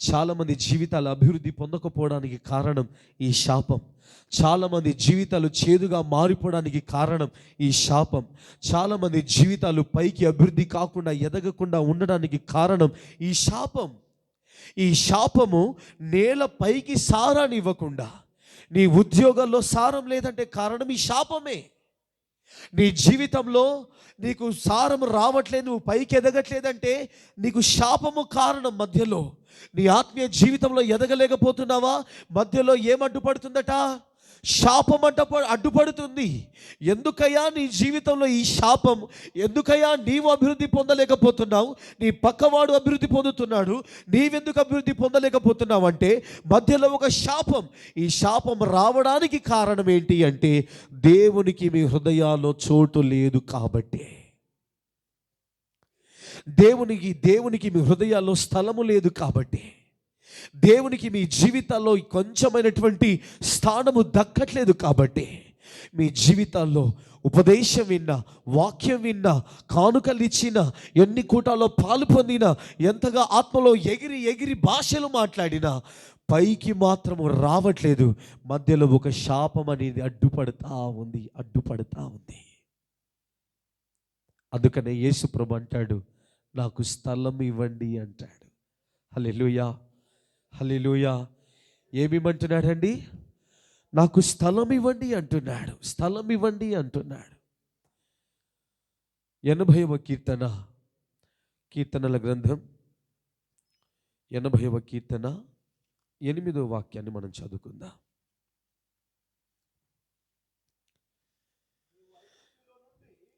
చాలామంది జీవితాల అభివృద్ధి పొందకపోవడానికి కారణం ఈ శాపం. చాలామంది జీవితాలు చేదుగా మారిపోవడానికి కారణం ఈ శాపం. చాలామంది జీవితాలు పైకి అభివృద్ధి కాకుండా ఎదగకుండా ఉండడానికి కారణం ఈ శాపం. ఈ శాపము నేల పైకి సారాన్ని ఇవ్వకుండా, నీ ఉద్యోగాల్లో సారం లేదంటే కారణం ఈ శాపమే. నీ జీవితంలో నీకు సారం రావట్లేదు, నువ్వు పైకి ఎదగట్లేదంటే నీకు శాపము కారణం. మధ్యలో నీ ఆత్మీయ జీవితంలో ఎదగలేకపోతున్నావా? మధ్యలో ఏమడ్డుపడుతుందట? శాపం అడ్డుపడుతుంది. ఎందుకయ్యా నీ జీవితంలో ఈ శాపం? ఎందుకయ్యా నీవు అభివృద్ధి పొందలేకపోతున్నావు? నీ పక్కవాడు అభివృద్ధి పొందుతున్నాడు, నీవెందుకు అభివృద్ధి పొందలేకపోతున్నావు అంటే మధ్యలో ఒక శాపం. ఈ శాపం రావడానికి కారణం ఏంటి అంటే దేవునికి మీ హృదయాల్లో చోటు లేదు కాబట్టి. దేవునికి మీ హృదయాల్లో స్థలము లేదు కాబట్టి. దేవునికి మీ జీవితాల్లో కొంచెమైనటువంటి స్థానము దక్కట్లేదు కాబట్టి మీ జీవితాల్లో ఉపదేశం విన్నా, వాక్యం విన్నా, కానుకలు ఇచ్చిన, ఎన్ని కూటాల్లో పాలు పొందినా, ఎంతగా ఆత్మలో ఎగిరి ఎగిరి భాషలు మాట్లాడినా పైకి మాత్రము రావట్లేదు. మధ్యలో ఒక శాపం అనేది అడ్డుపడతా ఉంది. అందుకనే యేసు ప్రభు అంటాడు, నాకు స్థలం ఇవ్వండి అంటాడు. హల్లెలూయా, హల్లెలూయా. ఏమిమంటున్నాడండి? నాకు స్థలం ఇవ్వండి అంటున్నాడు. స్థలం ఇవ్వండి అంటున్నాడు. 80వ కీర్తనల గ్రంథం 80వ కీర్తన 8వ వాక్యాన్ని మనం చదువుకుందాం.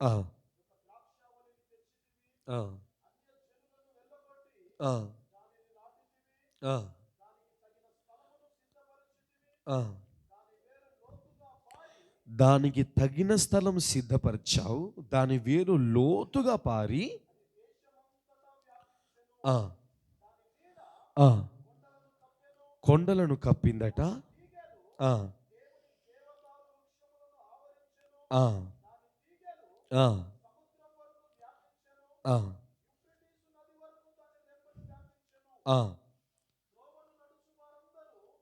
ఆ ఆ ఆ ఆ దానికి తగిన స్థలం సిద్ధపరిచావు, దాని వేరు లోతుగా పారి కొండలను కప్పిందట.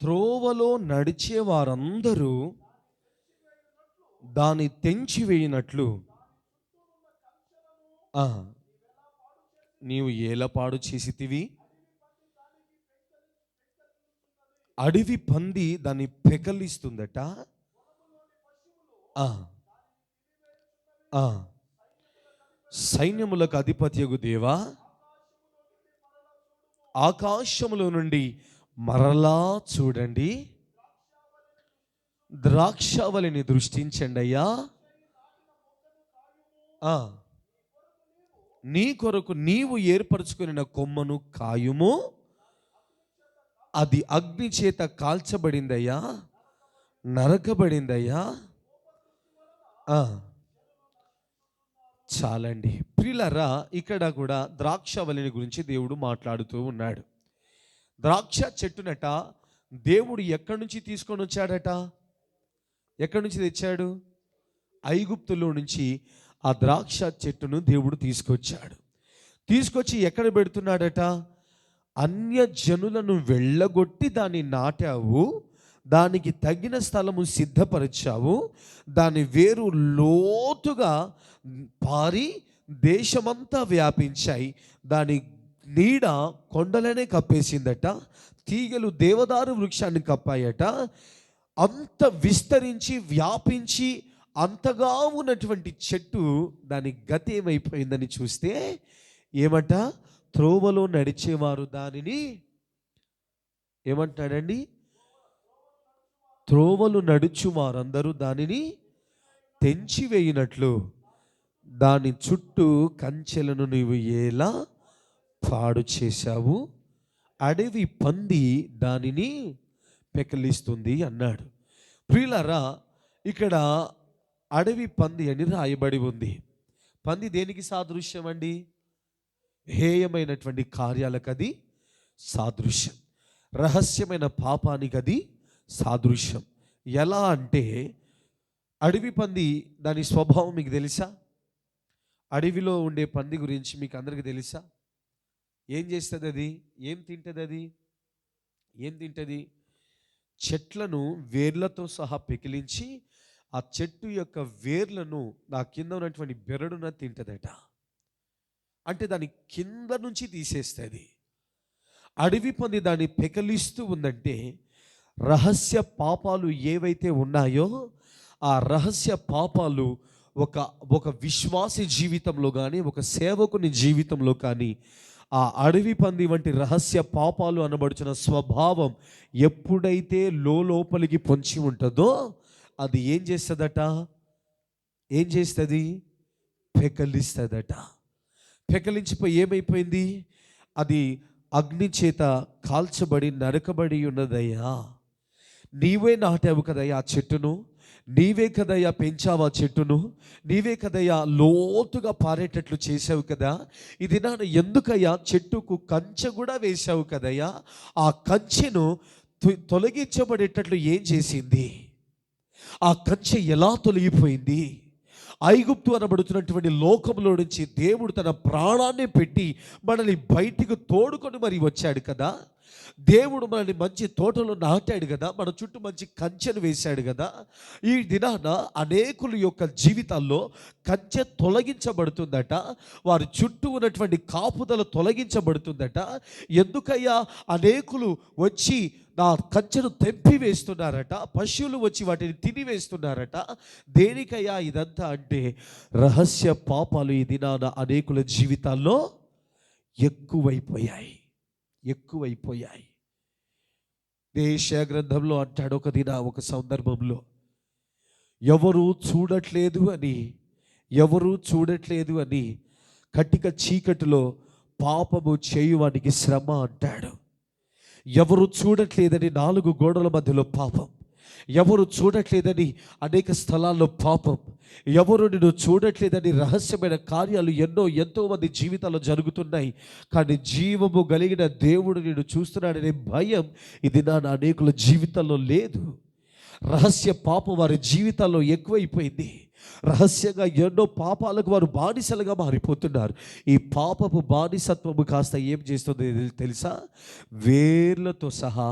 త్రోవలో నడిచే వారందరూ దాన్ని తెంచివేయినట్లు నీవు ఏలపాడు చేసితివి. అడవి పంది దాన్ని పెకలిస్తుందట. సైన్యములకు అధిపత్యగు దేవా, ఆకాశములో నుండి మరలా చూడండి, ద్రాక్షావళిని దృష్టించండి అయ్యా. నీ కొరకు నీవు ఏర్పరచుకున్న కొమ్మను కాయుము, అది అగ్ని చేత కాల్చబడిందయ్యా, నరకబడిందయ్యా. చాలండి ప్రియులారా, ఇక్కడ కూడా ద్రాక్షావళిని గురించి దేవుడు మాట్లాడుతూ ఉన్నాడు. ద్రాక్ష చెట్టునట దేవుడు ఎక్కడి నుంచి తీసుకొని వచ్చాడట? ఎక్కడి నుంచి తెచ్చాడు? ఐగుప్తులో నుంచి ఆ ద్రాక్ష చెట్టును దేవుడు తీసుకొచ్చి ఎక్కడ పెడుతున్నాడట? అన్య జనులను వెళ్ళగొట్టి దాన్ని నాటావు, దానికి తగిన స్థలము సిద్ధపరిచావు, దాని వేరు లోతుగా పారి దేశమంతా వ్యాపించాయి, దాని నీడ కొండలనే కప్పేసిందట, తీగలు దేవదారు వృక్షాన్ని కప్పాయట. అంత విస్తరించి వ్యాపించి అంతగా ఉన్నటువంటి చెట్టు దాని గతి ఏమైపోయిందని చూస్తే ఏమంట? త్రోవలో నడిచేవారు దానిని ఏమంటాడండి? త్రోవలు నడుచు వారందరూ దానిని తెంచివేయినట్లు దాని చుట్టూ కంచెలను నీవు ఎలా పాడు చేశావు, అడవి పంది దానిని పెకలిస్తుంది అన్నాడు. ప్రియులారా, ఇక్కడ అడవి పంది అని రాయబడి ఉంది. పంది దేనికి సాదృశ్యం అండి? హేయమైనటువంటి కార్యాలకు అది సాదృశ్యం, రహస్యమైన పాపానికి అది సాదృశ్యం. ఎలా అంటే, అడవి పంది దాని స్వభావం మీకు తెలుసా? అడవిలో ఉండే పంది గురించి మీకు అందరికీ తెలుసా? ఏం చేస్తుంది అది? ఏం తింటుంది? చెట్లను వేర్లతో సహా పెకిలించి ఆ చెట్టు యొక్క వేర్లను నా కింద ఉన్నటువంటి బెరడున తింటదట. అంటే దాని కింద నుంచి తీసేస్తుంది. అడవి పంది దాన్ని పెకలిస్తూ ఉందంటే రహస్య పాపాలు ఏవైతే ఉన్నాయో ఆ రహస్య పాపాలు ఒక విశ్వాసి జీవితంలో కానీ, ఒక సేవకుని జీవితంలో కానీ, ఆ అడవి పంది వంటి రహస్య పాపాలు అనబడుచున్న స్వభావం ఎప్పుడైతే లోపలికి పొంచి ఉంటుందో అది ఏం చేస్తుంది? పెకలిస్తుందట. పెకలించిపోయి ఏమైపోయింది? అది అగ్ని చేత కాల్చబడి నరకబడి ఉన్నదయ్యా. నీవే నాటావు కదయ్యా ఆ చెట్టును, నీవే కదయ్యా పెంచావా చెట్టును, నీవే కదయ్యా లోతుగా పారేటట్లు చేసావు కదా. ఇది నాన్న ఎందుకయ్యా చెట్టుకు కంచె కూడా వేశావు కదయ్యా. ఆ కంచెను తొలగించబడేటట్లు ఏం చేసింది? ఆ కంచె ఎలా తొలగిపోయింది? ఐగుప్తు అనబడుతున్నటువంటి లోకంలో నుంచి దేవుడు తన ప్రాణాన్ని పెట్టి మనల్ని బయటికి తోడుకొని మరి వచ్చాడు కదా. దేవుడు మనల్ని మంచి తోటలో నాటాడు కదా, మన చుట్టూ మంచి కంచెను వేశాడు కదా. ఈ దినాన అనేకుల యొక్క జీవితాల్లో కంచె తొలగించబడుతుందట, వారి చుట్టూ ఉన్నటువంటి కాపుదల తొలగించబడుతుందట. ఎందుకయ్యా అనేకులు వచ్చి నా కంచెను తెంపి వేస్తున్నారట, పశువులు వచ్చి వాటిని తిని వేస్తున్నారట. దేనికయ్యా ఇదంతా అంటే రహస్య పాపాలు ఈ దినాన అనేకుల జీవితాల్లో ఎక్కువైపోయాయి. యెషయా గ్రంథంలో అంటాడు, ఒక సందర్భంలో ఎవరు చూడట్లేదు అని కటిక చీకటిలో పాపము చేయువానికి శ్రమ అంటాడు. ఎవరు చూడట్లేదని 4 గోడల మధ్యలో పాపం, ఎవరు చూడట్లేదని అనేక స్థలాల్లో పాపం, ఎవరు నిన్ను చూడట్లేదని రహస్యమైన కార్యాలు ఎంతో మంది జీవితాల్లో జరుగుతున్నాయి. కానీ జీవము కలిగిన దేవుడు నిన్ను చూస్తున్నాడనే భయం ఇది నా అనేకుల జీవితాల్లో లేదు. రహస్య పాపం వారి జీవితాల్లో ఎక్కువైపోయింది. రహస్యంగా ఎన్నో పాపాలకు వారు బానిసలుగా మారిపోతున్నారు. ఈ పాపపు బానిసత్వము కాస్త ఏం చేస్తుంది తెలుసా? వేర్లతో సహా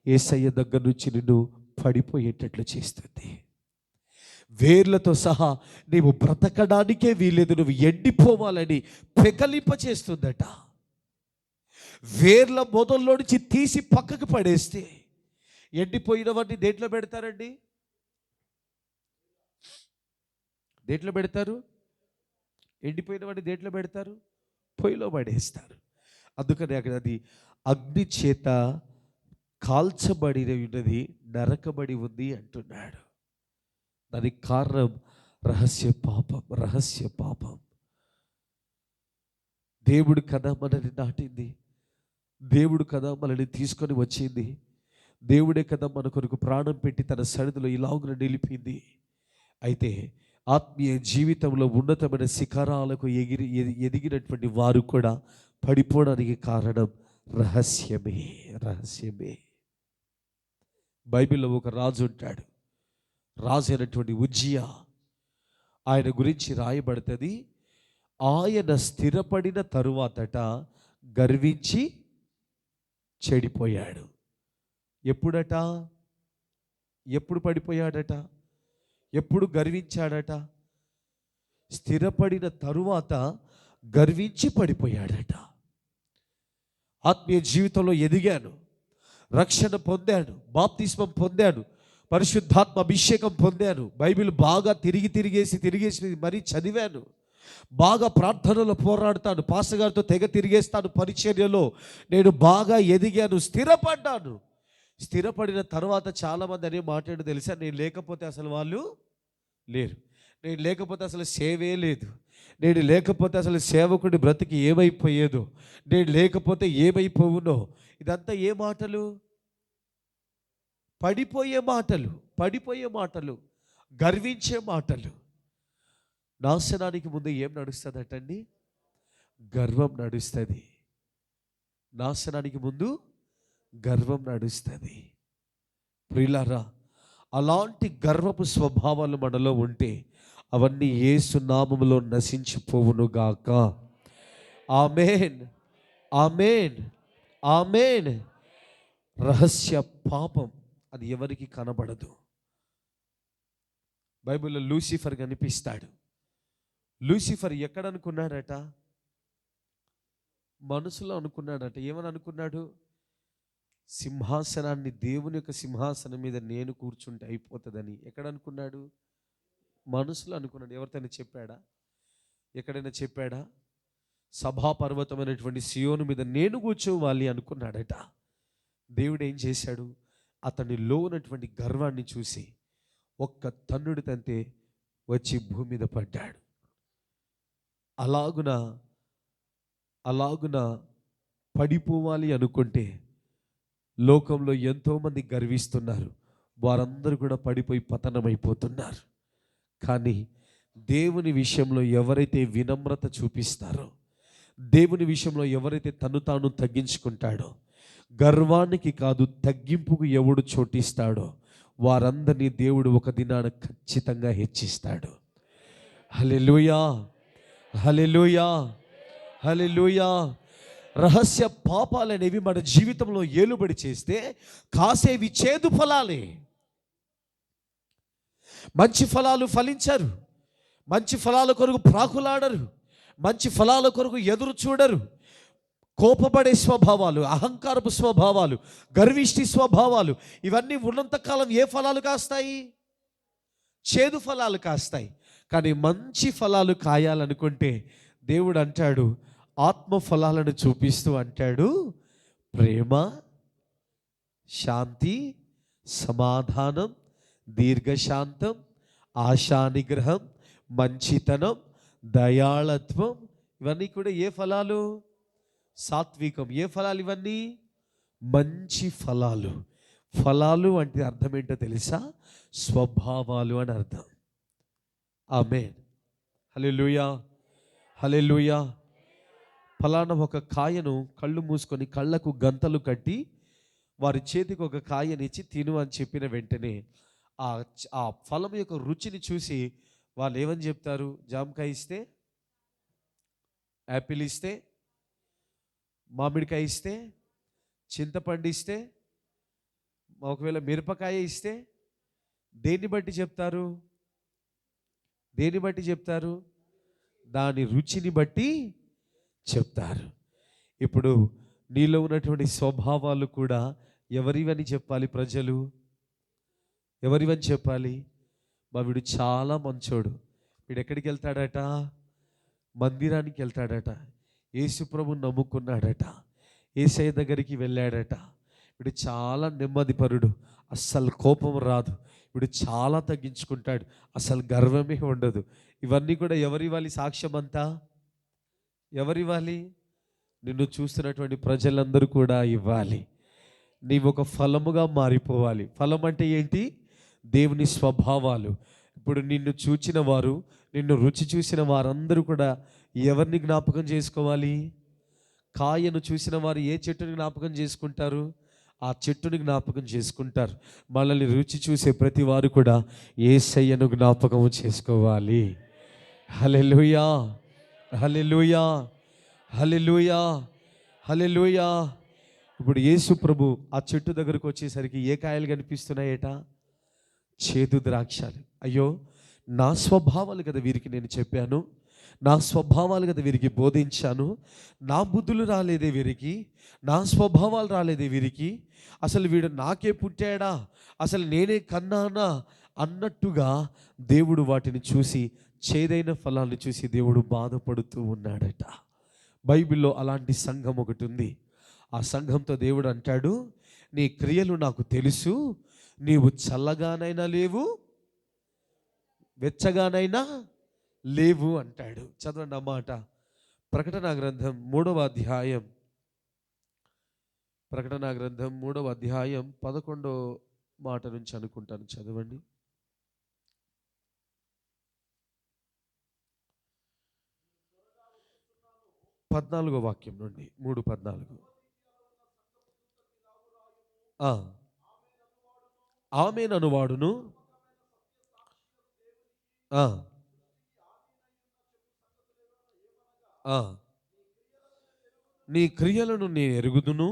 యేసయ్య దగ్గర నుంచి నిన్ను పడిపోయేటట్లు చేస్తుంది. వేర్లతో సహా నీవు బ్రతకడానికే వీలేదు, నువ్వు ఎండిపోవాలని పెకలింప చేస్తుందట. వేర్ల మొదల్లో నుంచి తీసి పక్కకు పడేస్తే ఎండిపోయినవన్నీ దేంట్లో పెడతారండి? దేంట్లో పెడతారు? ఎండిపోయినవన్నీ దేంట్లో పెడతారు? పొయ్యిలో పడేస్తారు. అందుకని అక్కడ అది అగ్ని చేత కాల్చబడి ఉన్నది, నరకబడి ఉంది అంటున్నాడు. దానికి కారణం రహస్య పాపం. దేవుడు కదా మనల్ని నాటింది, దేవుడు కదా మనల్ని తీసుకొని వచ్చింది, దేవుడే కదా మన కొరకు ప్రాణం పెట్టి తన సన్నిధిలో ఇలాగున నిలిపింది. అయితే ఆత్మీయ జీవితంలో ఉన్నతమైన శిఖరాలకు ఎదిగినటువంటి వారు కూడా పడిపోవడానికి కారణం రహస్యమే. బైబిల్లో ఒక రాజు ఉంటాడు, రాజు అయినటువంటి ఉజ్జియా. ఆయన గురించి రాయబడుతుంది, ఆయన స్థిరపడిన తరువాతట గర్వించి చెడిపోయాడు. ఎప్పుడట? ఎప్పుడు పడిపోయాడట? ఎప్పుడు గర్వించాడట? స్థిరపడిన తరువాత గర్వించి పడిపోయాడట. ఆత్మీయ జీవితంలో ఎదిగాను, రక్షణ పొందాను, బాప్తిస్మం పొందాను, పరిశుద్ధాత్మ అభిషేకం పొందాను, బైబిల్ బాగా తిరిగేసి మరీ చదివాను, బాగా ప్రార్థనలో పోరాడతాను, పాస్టర్ గారితో తెగ తిరిగేస్తాను, పరిచర్యలో నేను బాగా ఎదిగాను, స్థిరపడ్డాను. స్థిరపడిన తర్వాత చాలామంది అనే మాట్లాడు తెలుసా? నేను లేకపోతే అసలు వాళ్ళు లేరు, నేను లేకపోతే అసలు సేవే లేదు, నేను లేకపోతే అసలు సేవకుడి బ్రతికి ఏమైపోయేదో, నేను లేకపోతే ఏమైపోవునో. ఇదంతా ఏ మాటలు? పడిపోయే మాటలు, గర్వించే మాటలు. నాశనానికి ముందు ఏం నడుస్తుందటండి? గర్వం నడుస్తుంది. నాశనానికి ముందు గర్వం నడుస్తుంది. ప్రియులారా, అలాంటి గర్వపు స్వభావాలు మనలో ఉంటే అవన్నీ యేసు నామములో నశించిపోవునుగాక. ఆమేన్, ఆమేన్, ఆమేన్. రహస్య పాపం అది ఎవరికి కనబడదు. బైబిల్లో లూసిఫర్ కనిపిస్తాడు. లూసిఫర్ ఎక్కడ అనుకున్నాడట? మనసులో అనుకున్నాడట. ఏమని అనుకున్నాడు? సింహాసనాన్ని, దేవుని యొక్క సింహాసనం మీద నేను కూర్చుంటే అయిపోతుందని. ఎక్కడ అనుకున్నాడు? మనసులో అనుకున్నాడు. ఎవరితోనే చెప్పాడా? ఎక్కడైనా చెప్పాడా? సభాపర్వతమైనటువంటి సియోను మీద నేను కూర్చోవాలి అనుకున్నాడట. దేవుడు ఏం చేశాడు? అతనిలో ఉన్నటువంటి గర్వాన్ని చూసి ఒక్క తన్నుడు తంతే వచ్చి భూమి మీద పడ్డాడు. అలాగున పడిపోవాలి అనుకుంటే లోకంలో ఎంతోమంది గర్విస్తున్నారు. వారందరూ కూడా పడిపోయి పతనమైపోతున్నారు. కానీ దేవుని విషయంలో ఎవరైతే వినమ్రత చూపిస్తారో, దేవుని విషయంలో ఎవరైతే తను తాను తగ్గించుకుంటాడో, గర్వానికి కాదు తగ్గింపుకు ఎవడు చోటిస్తాడో వారందరినీ దేవుడు ఒక దినాన ఖచ్చితంగా హెచ్చిస్తాడు. హల్లెలూయా, హల్లెలూయా, హల్లెలూయా. రహస్య పాపాలనేవి మన జీవితంలో ఏలుబడి చేస్తే కాసేవి చేదు ఫలాలే. మంచి ఫలాలు ఫలించరు, మంచి ఫలాల కొరకు ప్రాకులాడరు, మంచి ఫలాల కొరకు ఎదురు చూడరు. కోపపడే స్వభావాలు, అహంకారపు స్వభావాలు, గర్విష్టి స్వభావాలు ఇవన్నీ ఉన్నంతకాలం ఏ ఫలాలు కాస్తాయి? చేదు ఫలాలు కాస్తాయి. కానీ మంచి ఫలాలు కాయాలనుకుంటే దేవుడు అంటాడు, ఆత్మ ఫలాలను చూపిస్తూ అంటాడు, ప్రేమ, శాంతి, సమాధానం, దీర్ఘశాంతం, ఆశానిగ్రహం, మంచితనం, దయాళత్వం. ఇవన్నీ కూడా ఏ ఫలాలు? సాత్వికం. ఏ ఫలాలు ఇవన్నీ? మంచి ఫలాలు. ఫలాలు అంటే అర్థం ఏంటో తెలుసా? స్వభావాలు అని అర్థం. ఆమేన్, హల్లెలూయా, హల్లెలూయా. ఫలానా ఒక కాయను కళ్ళు మూసుకొని కళ్ళకు గంతలు కట్టి వారి చేతికి ఒక కాయనిచ్చి తిను అని చెప్పిన వెంటనే ఆ ఫలం యొక్క రుచిని చూసి వాళ్ళు ఏమని చెప్తారు? జామకాయ ఇస్తే, యాపిల్ ఇస్తే, మామిడికాయ ఇస్తే, చింతపండు ఇస్తే, ఒకవేళ మిరపకాయ ఇస్తే దేన్ని బట్టి చెప్తారు? దేన్ని బట్టి చెప్తారు? దాని రుచిని బట్టి చెప్తారు. ఇప్పుడు నీలో ఉన్నటువంటి స్వభావాలు కూడా ఎవరివని చెప్పాలి? ప్రజలు ఎవరివని చెప్పాలి? వీడు చాలా మంచోడు, వీడు ఎక్కడికి వెళ్తాడట? మందిరానికి వెళ్తాడట, యేసు ప్రభువుని నమ్ముకున్నాడట, యేసయ్య దగ్గరికి వెళ్ళాడట, వీడు చాలా నెమ్మదిపరుడు, అస్సలు కోపం రాదు, వీడు చాలా తగ్గించుకుంటాడు, అసలు గర్వమే ఉండదు. ఇవన్నీ కూడా ఎవరివ్వాలి సాక్ష్యం అంతా? ఎవరివ్వాలి? నిన్ను చూస్తున్నటువంటి ప్రజలందరూ కూడా ఇవ్వాలి. నీవు ఒక ఫలముగా మారిపోవాలి. ఫలం అంటే ఏంటి? దేవుని స్వభావాలు. ఇప్పుడు నిన్ను చూచిన వారు, నిన్ను రుచి చూసిన వారందరూ కూడా ఎవరిని జ్ఞాపకం చేసుకోవాలి? కాయను చూసిన వారు ఏ చెట్టుని జ్ఞాపకం చేసుకుంటారు? ఆ చెట్టుని జ్ఞాపకం చేసుకుంటారు. మనల్ని రుచి చూసే ప్రతి వారు కూడా యేసయ్యను జ్ఞాపకం చేసుకోవాలి. హల్లెలూయా, హల్లెలూయా, హల్లెలూయా, హల్లెలూయా. ఇప్పుడు యేసు ప్రభు ఆ చెట్టు దగ్గరకు వచ్చేసరికి ఏ కాయలు కనిపిస్తున్నాయట? చేదు ద్రాక్షలు. అయ్యో, నా స్వభావాలు కదా వీరికి నేను చెప్పాను, నా స్వభావాలు కదా వీరికి బోధించాను, నా బుద్ధులు రాలేదే వీరికి, నా స్వభావాలు రాలేదే వీరికి, అసలు వీడు నాకే పుట్టాడా, అసలు నేనే కన్నానా అన్నట్టుగా దేవుడు వాటిని చూసి, చేదైన ఫలాన్ని చూసి దేవుడు బాధపడుతూ ఉన్నాడట. బైబిల్లో అలాంటి సంఘం ఒకటి ఉంది. ఆ సంఘంతో దేవుడు అంటాడు, నీ క్రియలు నాకు తెలుసు, నీవు చల్లగానైనా లేవు, వెచ్చగానైనా లేవు అంటాడు. చదవండి అన్నమాట. ప్రకటన గ్రంథం 3వ అధ్యాయం, ప్రకటన గ్రంథం 3వ అధ్యాయం 11వ మాట నుంచి అనుకుంటాను, చదవండి. పద్నాలుగో వాక్యం నుండి 3:14. ఆమేన్ అనువాడును నీ క్రియలను నేను ఎరుగుదును,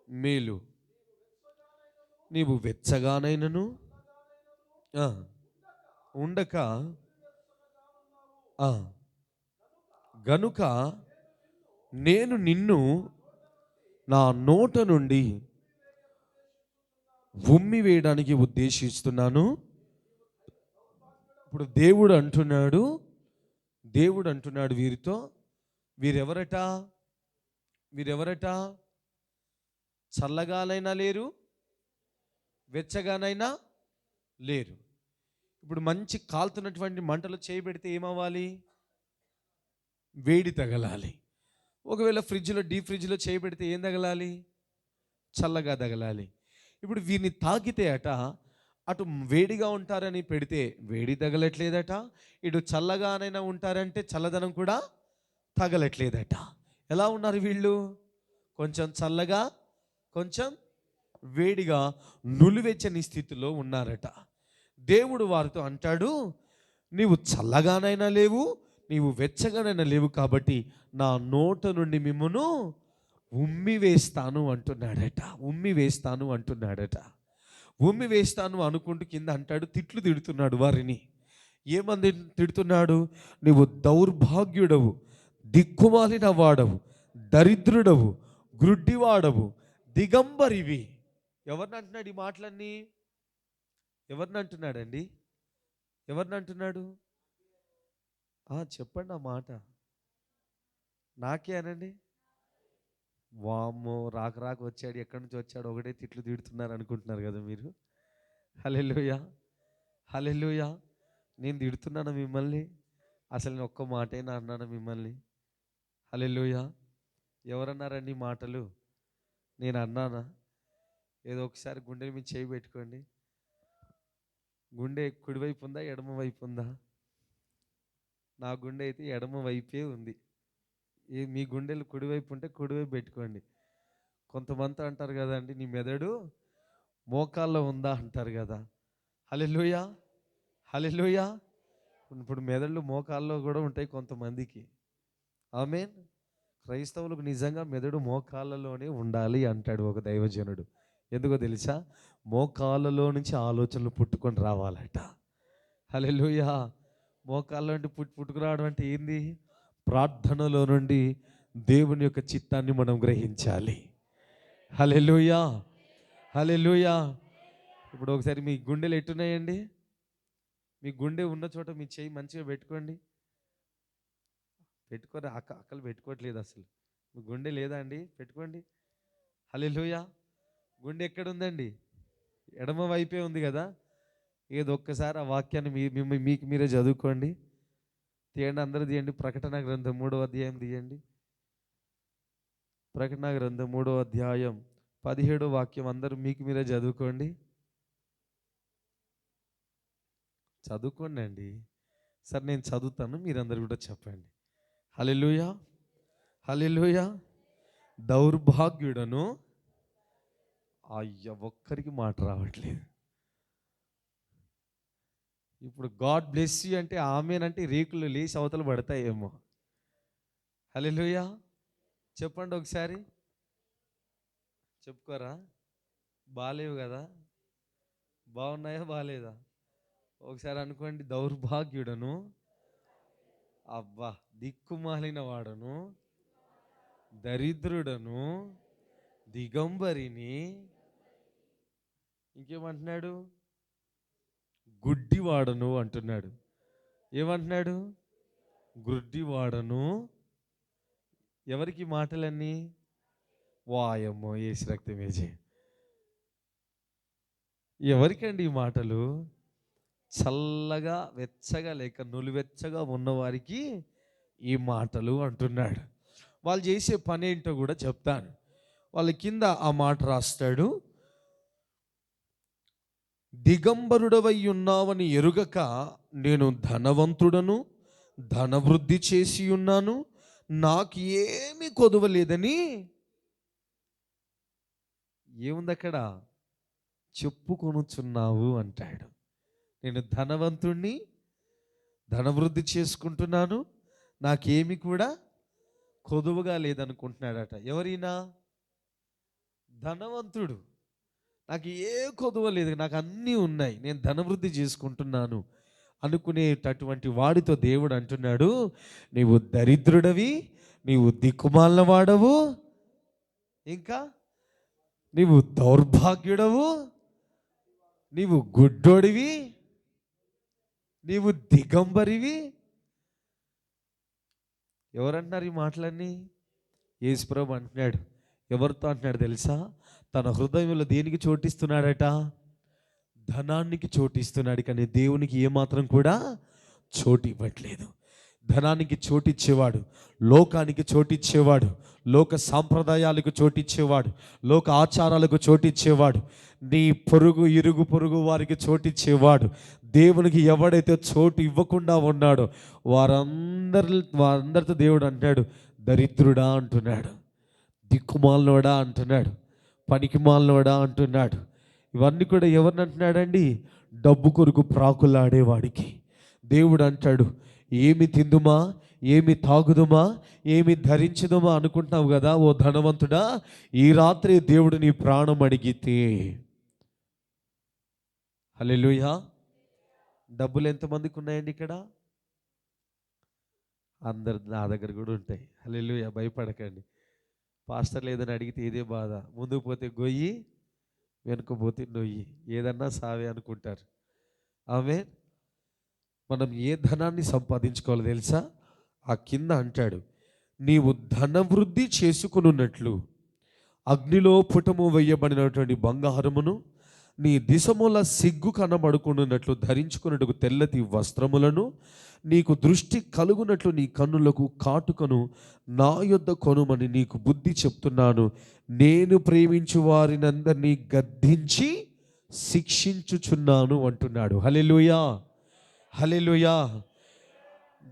మేలు నీవు వెచ్చగానైనను ఉండక, గనుక నేను నిన్ను నా నోట నుండి ఉమ్మి వేయడానికి ఉద్దేశిస్తున్నాను. ఇప్పుడు దేవుడు అంటున్నాడు వీరితో, వీరెవరట? చల్లగానైనా లేరు, వెచ్చగానైనా లేరు. ఇప్పుడు మంచి కాలుతున్నటువంటి మంటలు చేయబెడితే ఏమవ్వాలి? వేడి తగలాలి. ఒకవేళ ఫ్రిడ్జ్లో డీప్ ఫ్రిడ్జ్లో చేయబెడితే ఏం తగలాలి? చల్లగా తగలాలి. ఇప్పుడు వీరిని తాకితే అటు వేడిగా ఉంటారని పెడితే వేడి తగలట్లేదట, ఇటు చల్లగానైనా ఉంటారంటే చల్లదనం కూడా తగలట్లేదట. ఎలా ఉన్నారు వీళ్ళు? కొంచెం చల్లగా, కొంచెం వేడిగా, నులివెచ్చని స్థితిలో ఉన్నారట. దేవుడు వారితో అంటాడు, నీవు చల్లగానైనా లేవు, నీవు వెచ్చగానైనా లేవు, కాబట్టి నా నోట నుండి మిమ్మును ఉమ్మి వేస్తాను అంటున్నాడట. ఉమ్మి వేస్తాను అంటున్నాడట. ఉమ్మి వేస్తాను అనుకుంటూ కింద అంటాడు, తిట్లు తిడుతున్నాడు వారిని. ఏమంది తిడుతున్నాడు? నీవు దౌర్భాగ్యుడవు, దిక్కుమాలిన వాడవు, దరిద్రుడవు, గ్రుడ్డివాడవు, దిగంబరివి. ఎవరిని అంటున్నాడు ఈ మాటలన్నీ? ఎవరిని అంటున్నాడండి? ఎవరిని అంటున్నాడు? చెప్పండి ఆ మాట. నాకే అనండి. వామ్మో, రాక వచ్చాడు, ఎక్కడి నుంచి వచ్చాడు, ఒకటే తిట్లు తిడుతున్నారు అనుకుంటున్నారు కదా మీరు. హల్లెలూయా, హల్లెలూయా. నేను తిడుతున్నాను మిమ్మల్ని? అసలు నేను ఒక్క మాటైనా అన్నాను మిమ్మల్ని? హల్లెలూయా. ఎవరన్నారండి ఈ మాటలు? నేను అన్నానా? ఏదో ఒకసారి గుండె మీద చేయి పెట్టుకోండి. గుండె కుడివైపు ఉందా, ఎడమ వైపు ఉందా? నా గుండె అయితే ఎడమ వైపే ఉంది. మీ గుండెలు కుడివైపు ఉంటే కుడివైపు పెట్టుకోండి. కొంతమంది అంటారు కదండి, నీ మెదడు మోకాల్లో ఉందా అంటారు కదా. హల్లెలూయా, హల్లెలూయా. ఇప్పుడు మెదళ్ళు మోకాల్లో కూడా ఉంటాయి కొంతమందికి. ఆమేన్. క్రైస్తవులకు నిజంగా మెదడు మోకాళ్ళలోనే ఉండాలి అంటాడు ఒక దైవజనుడు. ఎందుకో తెలుసా? మోకాళ్ళలో నుంచి ఆలోచనలు పుట్టుకొని రావాలట. హల్లెలూయా. మోకాళ్ళ నుండి పుట్టుకురావడం అంటే ఏంది? ప్రార్థనలో నుండి దేవుని యొక్క చిత్తాన్ని మనం గ్రహించాలి. హల్లెలూయా, హల్లెలూయా. ఇప్పుడు ఒకసారి మీ గుండెలు ఎట్టున్నాయండి? మీ గుండె ఉన్న చోట మీ చేయి మంచిగా పెట్టుకోండి. పెట్టుకోరు, అక్కలు పెట్టుకోవట్లేదు అసలు. మీ గుండె లేదా అండి? పెట్టుకోండి. హల్లెలూయా. గుండె ఎక్కడుందండి? ఎడమ వైపే ఉంది కదా. ఏదో ఒక్కసారి ఆ వాక్యాన్ని మీకు మీరే చదువుకోండి. తీయండి, అందరూ తీయండి. ప్రకటన గ్రంథం 3వ అధ్యాయం తీయండి. ప్రకటన గ్రంథం 3వ అధ్యాయం 17వ వాక్యం అందరూ మీకు మీరే చదువుకోండి. చదువుకోండి అండి. సరే, నేను చదువుతాను, మీరందరూ కూడా చెప్పండి. హల్లెలూయా, హల్లెలూయా. దౌర్భాగ్యుడను. ఒక్కరికి మాట రావట్లేదు. ఇప్పుడు గాడ్ బ్లెస్ యూ అంటే ఆమేన్ అంటే రేకులు లేచి అవతలు పడతాయేమో. హల్లెలూయా. చెప్పండి ఒకసారి. చెప్పుకోరా? బాలేవు కదా? బాగున్నాయా, బాలేదా? ఒకసారి అనుకోండి. దౌర్భాగ్యుడను, అబ్బా, దిక్కుమాలిన వాడను, దరిద్రుడను, దిగంబరిని. ఇంకేమంటున్నాడు? గుడ్డివాడను అంటున్నాడు. ఏమంటున్నాడు? గుడ్డివాడను. ఎవరికి మాటలన్నీ? వాయమ్మో, యేసు రక్తమేజే. ఎవరికండి ఈ మాటలు? చల్లగా, వెచ్చగా లేక నులివెచ్చగా ఉన్నవారికి ఈ మాటలు అంటున్నాడు. వాళ్ళు చేసే పని ఏంటో కూడా చెప్తాను. వాళ్ళ కింద ఆ మాట రాస్తాడు, దిగంబరుడవై ఉన్నావని ఎరుగక నేను ధనవంతుడను, ధనవృద్ధి చేసి ఉన్నాను, నాకు ఏమీ కొదవలేదని ఏముంది అక్కడ? చెప్పుకొనుచున్నావు అంటాడు. నేను ధనవంతుణ్ణి, ధనవృద్ధి చేసుకుంటున్నాను, నాకేమి కూడా కొదువుగా లేదనుకుంటున్నాడట. ఎవరైనా? ధనవంతుడు. నాకు ఏ కొదువ లేదు, నాకు అన్నీ ఉన్నాయి, నేను ధనవృద్ధి చేసుకుంటున్నాను అనుకునేటటువంటి వాడితో దేవుడు అంటున్నాడు, నీవు దరిద్రుడవి, నీవు దిక్కుమాలిన వాడవు, ఇంకా నీవు దౌర్భాగ్యుడవు, నీవు గుడ్డోడివి, నీవు దిగంబరివి. ఎవరంటున్నారు ఈ మాటలన్నీ? యేసుప్రభు అంటున్నాడు. ఎవరితో అంటున్నాడు తెలుసా? తన హృదయంలో దేనికి చోటిస్తున్నాడట? ధనానికి చోటిస్తున్నాడు, కానీ దేవునికి ఏమాత్రం కూడా చోటు ఇవ్వట్లేదు. ధనానికి చోటిచ్చేవాడు, లోకానికి చోటిచ్చేవాడు, లోక సాంప్రదాయాలకు చోటిచ్చేవాడు, లోక ఆచారాలకు చోటిచ్చేవాడు, నీ ఇరుగు పొరుగు వారికి చోటిచ్చేవాడు. దేవునికి ఎవడైతే చోటు ఇవ్వకుండా ఉన్నాడో వారందరితో దేవుడు అంటాడు, దరిద్రుడా అంటున్నాడు, దిక్కుమాలనోడా అంటున్నాడు, పనికిమాలనోడా అంటున్నాడు. ఇవన్నీ కూడా ఎవరిని అంటున్నాడండి? డబ్బు కొరకు ప్రాకులాడేవాడికి. దేవుడు అంటాడు, ఏమి తిందుమా, ఏమి తాగుదుమా, ఏమి ధరించుదుమా అనుకుంటావు కదా ఓ ధనవంతుడా, ఈ రాత్రి దేవుడు నీ ప్రాణం అడిగితే. హల్లెలూయా. డబ్బులు ఎంతమందికి ఉన్నాయండి ఇక్కడ? అందరు నా దగ్గర కూడా ఉంటాయి. హల్లెలూయా. భయపడకండి. పాస్టర్ లేదని అడిగితే ఇదే బాధ, ముందుకు పోతే గొయ్యి, వెనుకపోతే నొయ్యి, ఏదన్నా సావే అనుకుంటారు. ఆమేన్. మనం ఏ ధనాన్ని సంపాదించుకోవాలో తెలుసా? ఆ కింద అంటాడు, నీవు ధనవృద్ధి చేసుకున్నట్లు అగ్నిలో పుటము వేయబడినటువంటి బంగారమును, నీ దిశముల సిగ్గు కనబడుకున్నట్లు ధరించుకున్నట్టుకు తెల్లటి వస్త్రములను, నీకు దృష్టి కలుగునట్లు నీ కన్నులకు కాటుకను నా యొద్ద కొనుమని నీకు బుద్ధి చెప్తున్నాను. నేను ప్రేమించు వారినందరినీ గద్దించి శిక్షించుచున్నాను అంటున్నాడు. హల్లెలూయా, హల్లెలూయా.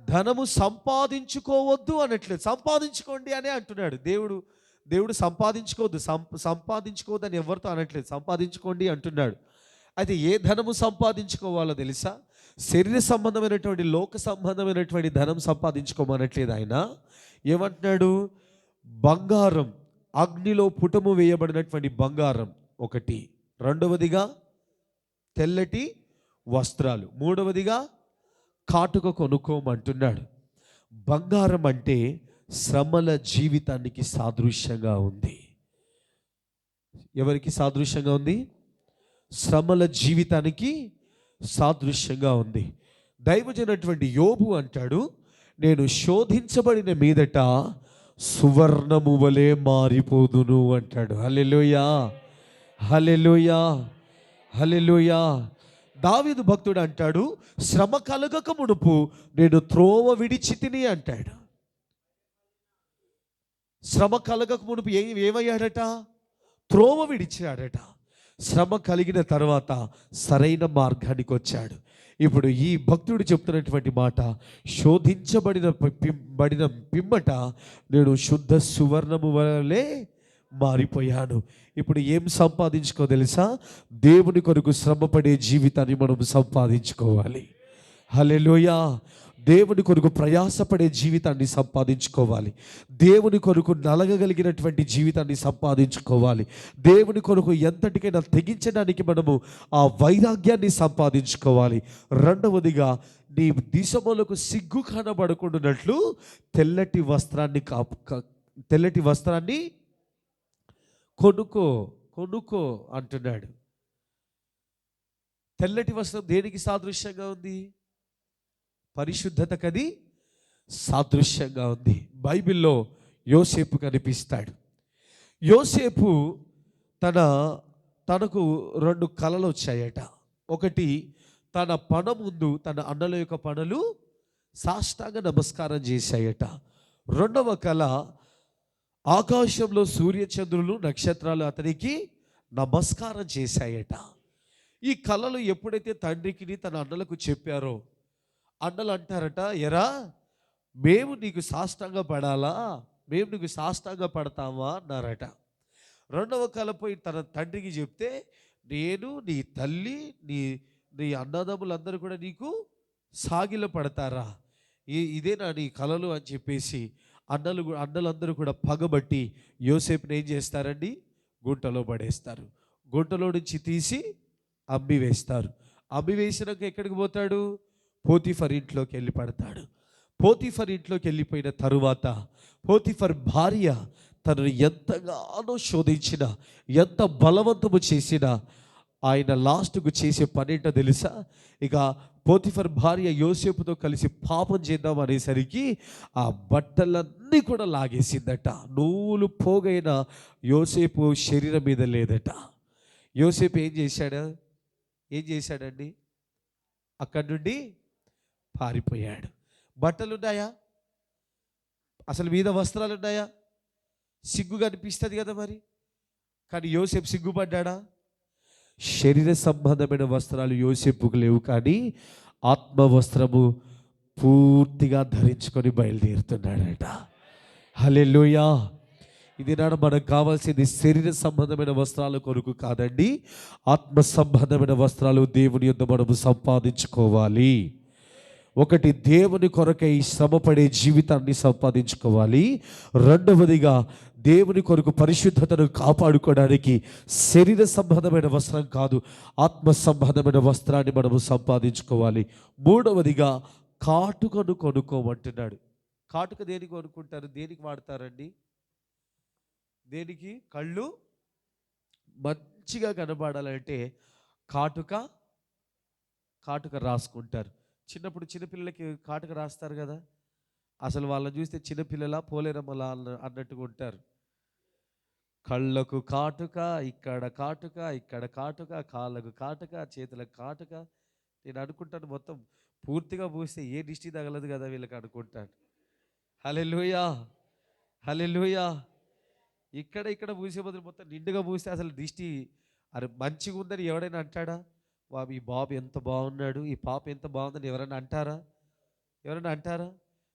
ధనము సంపాదించుకోవద్దు అనట్లేదు, సంపాదించుకోండి అనే అంటున్నాడు దేవుడు. దేవుడు సంపాదించుకోవద్దు, సంపాదించుకోవద్దు అని ఎవరితో అనట్లేదు, సంపాదించుకోండి అంటున్నాడు. అయితే ఏ ధనము సంపాదించుకోవాలో తెలుసా? శరీర సంబంధమైనటువంటి, లోక సంబంధమైనటువంటి ధనం సంపాదించుకోమనట్లేదు ఆయన. ఏమంటున్నాడు? బంగారం, అగ్నిలో పుటము వేయబడినటువంటి బంగారం ఒకటి, రెండవదిగా తెల్లటి వస్త్రాలు, మూడవదిగా కాటుక కొనుక్కోమంటున్నాడు. బంగారం అంటే శ్రమల జీవితానికి సాదృశ్యంగా ఉంది. ఎవరికి సాదృశ్యంగా ఉంది? శ్రమల జీవితానికి సాదృశ్యంగా ఉంది. దైవజనటువంటి యోబు అంటాడు, నేను శోధించబడిన మీదట సువర్ణము వలె మారిపోదును అంటాడు. హల్లెలూయా, హల్లెలూయా, హల్లెలూయా. దావీదు భక్తుడు అంటాడు, శ్రమ కలగక మునుపు నేను త్రోవ విడిచితిని అంటాడు. శ్రమ కలగక మునుపు ఏమయ్యాడట? త్రోవ విడిచాడట. శ్రమ కలిగిన తర్వాత సరైన మార్గానికి వచ్చాడు. ఇప్పుడు ఈ భక్తుడు చెప్తున్నటువంటి మాట, శోధించబడిన పిమ్మట నేను శుద్ధ సువర్ణము వలె మారిపోయాను. ఇప్పుడు ఏం సంపాదించుకో తెలుసా? దేవుని కొరకు శ్రమపడే జీవితాన్ని మనం సంపాదించుకోవాలి. హల్లెలూయా. దేవుని కొరకు ప్రయాసపడే జీవితాన్ని సంపాదించుకోవాలి. దేవుని కొరకు నలగగలిగినటువంటి జీవితాన్ని సంపాదించుకోవాలి. దేవుని కొరకు ఎంతటికైనా తెగించడానికి మనము ఆ వైరాగ్యాన్ని సంపాదించుకోవాలి. రెండవదిగా, నీ దిశములకు సిగ్గు కనబడకుండానట్లు తెల్లటి వస్త్రాన్ని కొనుక్కో అంటున్నాడు. తెల్లటి వస్త్రం దేనికి సాదృశ్యంగా ఉంది? పరిశుద్ధతకది సాదృశ్యంగా ఉంది. బైబిల్లో యోసేపు కనిపిస్తాడు. యోసేపు తనకు 2 కలలు వచ్చాయట. ఒకటి, తన పన ముందు తన అన్నల యొక్క పనులు సాష్టాంగ నమస్కారం చేశాయట. రెండవ కళ, ఆకాశంలో సూర్యచంద్రులు నక్షత్రాలు అతనికి నమస్కారం చేశాయట. ఈ కళలు ఎప్పుడైతే తండ్రికి తన అన్నలకు చెప్పారో, అన్నలు అంటారట, ఎరా మేము నీకు సాష్టాంగ పడాలా, మేము నీకు సాష్టాంగ పడతామా అన్నారట. రెండవ కళ పోయి తన తండ్రికి చెప్తే, నేను, నీ తల్లి, నీ అన్నదమ్ములందరూ కూడా నీకు సాగిల పడతారా, ఇదేనా నీ కళలు అని చెప్పేసి అన్నలందరూ కూడా పగబట్టి యోసేపుని ఏం చేస్తారండి? గుంటలో పడేస్తారు. గుంటలో నుంచి తీసి అమ్మి వేస్తారు. అమ్మి వేసినాక ఎక్కడికి పోతాడు? పోతీఫర్ ఇంట్లోకి వెళ్ళి పడతాడు. పోతీఫర్ ఇంట్లోకి వెళ్ళిపోయిన తరువాత పోతీఫర్ భార్య తనను ఎంతగానో శోధించినా, ఎంత బలవంతము చేసినా, ఆయన లాస్ట్కు చేసే పనేంటో తెలుసా? ఇక పోతీఫర్ భార్య యోసేపుతో కలిసి పాపం చేద్దాం అనేసరికి ఆ బట్టలన్నీ కూడా లాగేసిందట. నూలు పోగైన యోసేపు శరీరం మీద లేదట. యోసేపు ఏం చేశాడండి? అక్కడి నుండి పారిపోయాడు. బట్టలు ఉన్నాయా? అసలు మీద వస్త్రాలు ఉన్నాయా? సిగ్గు కనిపిస్తుంది కదా మరి. కానీ యోసేపు సిగ్గుపడ్డా? శరీర సంబంధమైన వస్త్రాలు యోసేపుకు లేవు, కానీ ఆత్మ వస్త్రము పూర్తిగా ధరించుకొని బయలుదేరుతున్నాడట. హల్లెలూయా. ఇది నాడు మనకు కావాల్సింది శరీర సంబంధమైన వస్త్రాల కొరకు కాదండి, ఆత్మ సంబంధమైన వస్త్రాలు దేవుని యొద్ద మనము సంపాదించుకోవాలి. ఒకటి, దేవుని కొరకై శ్రమపడే జీవితాన్ని సంపాదించుకోవాలి. రెండవదిగా, దేవుని కొరకు పరిశుద్ధతను కాపాడుకోవడానికి శరీర సంబంధమైన వస్త్రం కాదు, ఆత్మ సంబంధమైన వస్త్రాన్ని మనము సంపాదించుకోవాలి. మూడవదిగా, కాటుకను కొనుక్కోమంటున్నాడు. కాటుక దేనికి కొనుక్కుంటారు? దేనికి వాడతారండి? దేనికి? కళ్ళు మంచిగా కనబడాలంటే కాటుక రాసుకుంటారు. చిన్నప్పుడు చిన్నపిల్లలకి కాటుక రాస్తారు కదా, అసలు వాళ్ళని చూస్తే చిన్నపిల్లల పోలేరమ్మలా అన్నట్టుగా ఉంటారు. కళ్ళకు కాటుక, ఇక్కడ కాటుక, ఇక్కడ కాటుక, కాళ్ళకు కాటుక, చేతులకు కాటుక. నేను అనుకుంటాను మొత్తం పూర్తిగా పూస్తే ఏ దిష్టి తగలదు కదా వీళ్ళకి అనుకుంటాను. హల్లెలూయా, హల్లెలూయా. ఇక్కడ పూసే బదులు మొత్తం నిండుగా పూస్తే అసలు దిష్టి, అరే మంచిగా ఉందని ఎవడైనా అంటాడా? ఈ బాబు ఎంత బాగున్నాడు, ఈ పాప ఎంత బాగుందని ఎవరైనా అంటారా?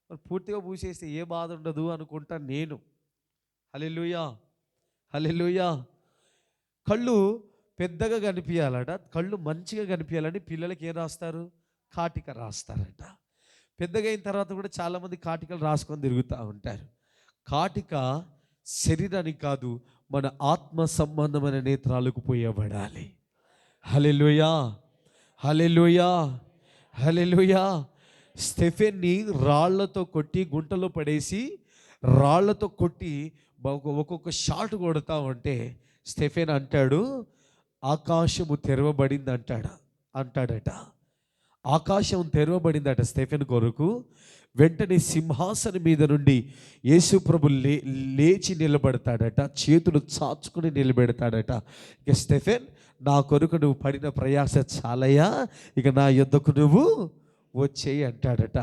మరి పూర్తిగా పూసేస్తే ఏ బాధ ఉండదు అనుకుంటాను నేను. హల్లెలూయా, హల్లెలూయా. కళ్ళు పెద్దగా కనిపించాలట, కళ్ళు మంచిగా కనిపించాలని పిల్లలకి ఏం రాస్తారు? కాటిక రాస్తారట. పెద్దగా అయిన తర్వాత కూడా చాలామంది కాటికలు రాసుకొని తిరుగుతూ ఉంటారు. కాటిక శరీరానికి కాదు, మన ఆత్మ సంబంధమైన నేత్రాలకు పోయబడాలి. హల్లెలూయా, హల్లెలూయా, హల్లెలూయా. స్టెఫెన్ని రాళ్లతో కొట్టి గుంటలో పడేసి, రాళ్లతో కొట్టి ఒక్కొక్క షాట్ కొడతా ఉంటే స్టెఫెన్ అంటాడు, ఆకాశము తెరవబడింది అంటాడట. ఆకాశం తెరవబడిందట స్టెఫెన్ కొరకు. వెంటనే సింహాసనం మీద నుండి యేసు ప్రభు లేచి నిలబడతాడట, చేతులు చాచుకుని నిలబెడతాడట. ఇక స్టెఫెన్, నా కొరకు నువ్వు పడిన ప్రయాస చాలయ్యా, ఇక నా యొద్దకు నువ్వు వచ్చేయి అంటాడట.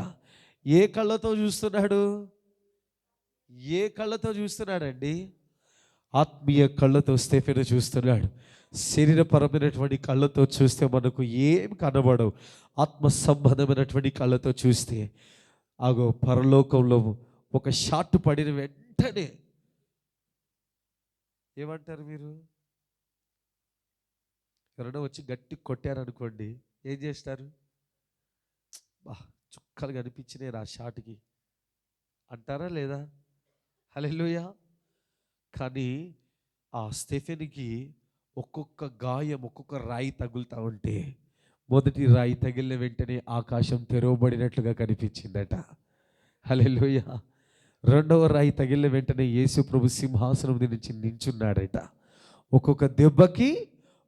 ఏ కళ్ళతో చూస్తున్నాడండి? ఆత్మీయ కళ్ళతో స్టెఫెన్ చూస్తున్నాడు. శరీరపరమైనటువంటి కళ్ళతో చూస్తే మనకు ఏం కనబడవు. ఆత్మ సంబంధమైనటువంటి కళ్ళతో చూస్తే అగో పరలోకంలో ఒక షాట్ పడిన వెంటనే ఏమంటారు మీరు? ఎవరైనా వచ్చి గట్టి కొట్టారనుకోండి, ఏం చేస్తారు? చుక్కలు కనిపించినాయి ఆ షాట్కి అంటారా లేదా? హల్లెలూయా. కానీ ఆ స్టెఫెన్కి ఒక్కొక్క గాయం, ఒక్కొక్క రాయి తగులుతూ ఉంటే, మొదటి రాయి తగిలిన వెంటనే ఆకాశం తెరవబడినట్లుగా కనిపించిందట. హల్లెలూయా. రెండవ రాయి తగిలిన వెంటనే యేసు ప్రభు సింహాసనం నుంచి నించున్నాడట. ఒక్కొక్క దెబ్బకి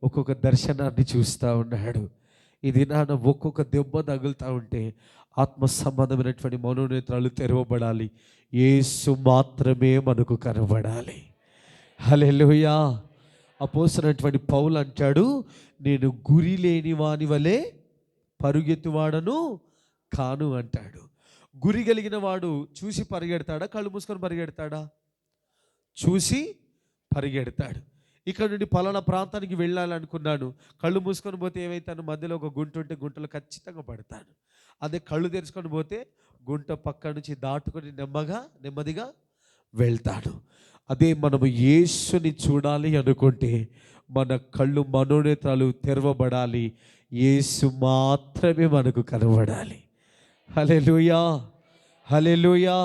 ఒక్కొక్క దర్శనాన్ని చూస్తూ ఉన్నాడు. ఇది నాన్న ఒక్కొక్క దెబ్బ తగులుతూ ఉంటే ఆత్మ సంబంధమైనటువంటి మనోనేత్రాలు తెరవబడాలి. యేసు మాత్రమే మనకు కనబడాలి. హల్లెలూయా. అపోస్తలుడైనటువంటి పౌలు అంటాడు, నేను గురి లేని వాని వలె పరుగెత్తువాడను కాను అంటాడు. గురి కలిగిన వాడు చూసి పరిగెడతాడా? కళ్ళు మూసుకొని పరిగెడతాడా? చూసి పరిగెడతాడు. ఇక్కడ నుండి పలానా ప్రాంతానికి వెళ్ళాలనుకున్నాను, కళ్ళు మూసుకొని పోతే ఏమైతాను? మధ్యలో ఒక గుంట ఉంటే గుంటలో ఖచ్చితంగా పడతాను. అదే కళ్ళు తెరుచుకొని పోతే గుంట పక్క నుంచి దాటుకొని నెమ్మదిగా వెళ్తాడు. అదే మనము యేసుని చూడాలి అనుకుంటే మన కళ్ళు, మనోనేత్రాలు తెరవబడాలి. యేసు మాత్రమే మనకు కనబడాలి. హల్లెలూయా, హల్లెలూయా,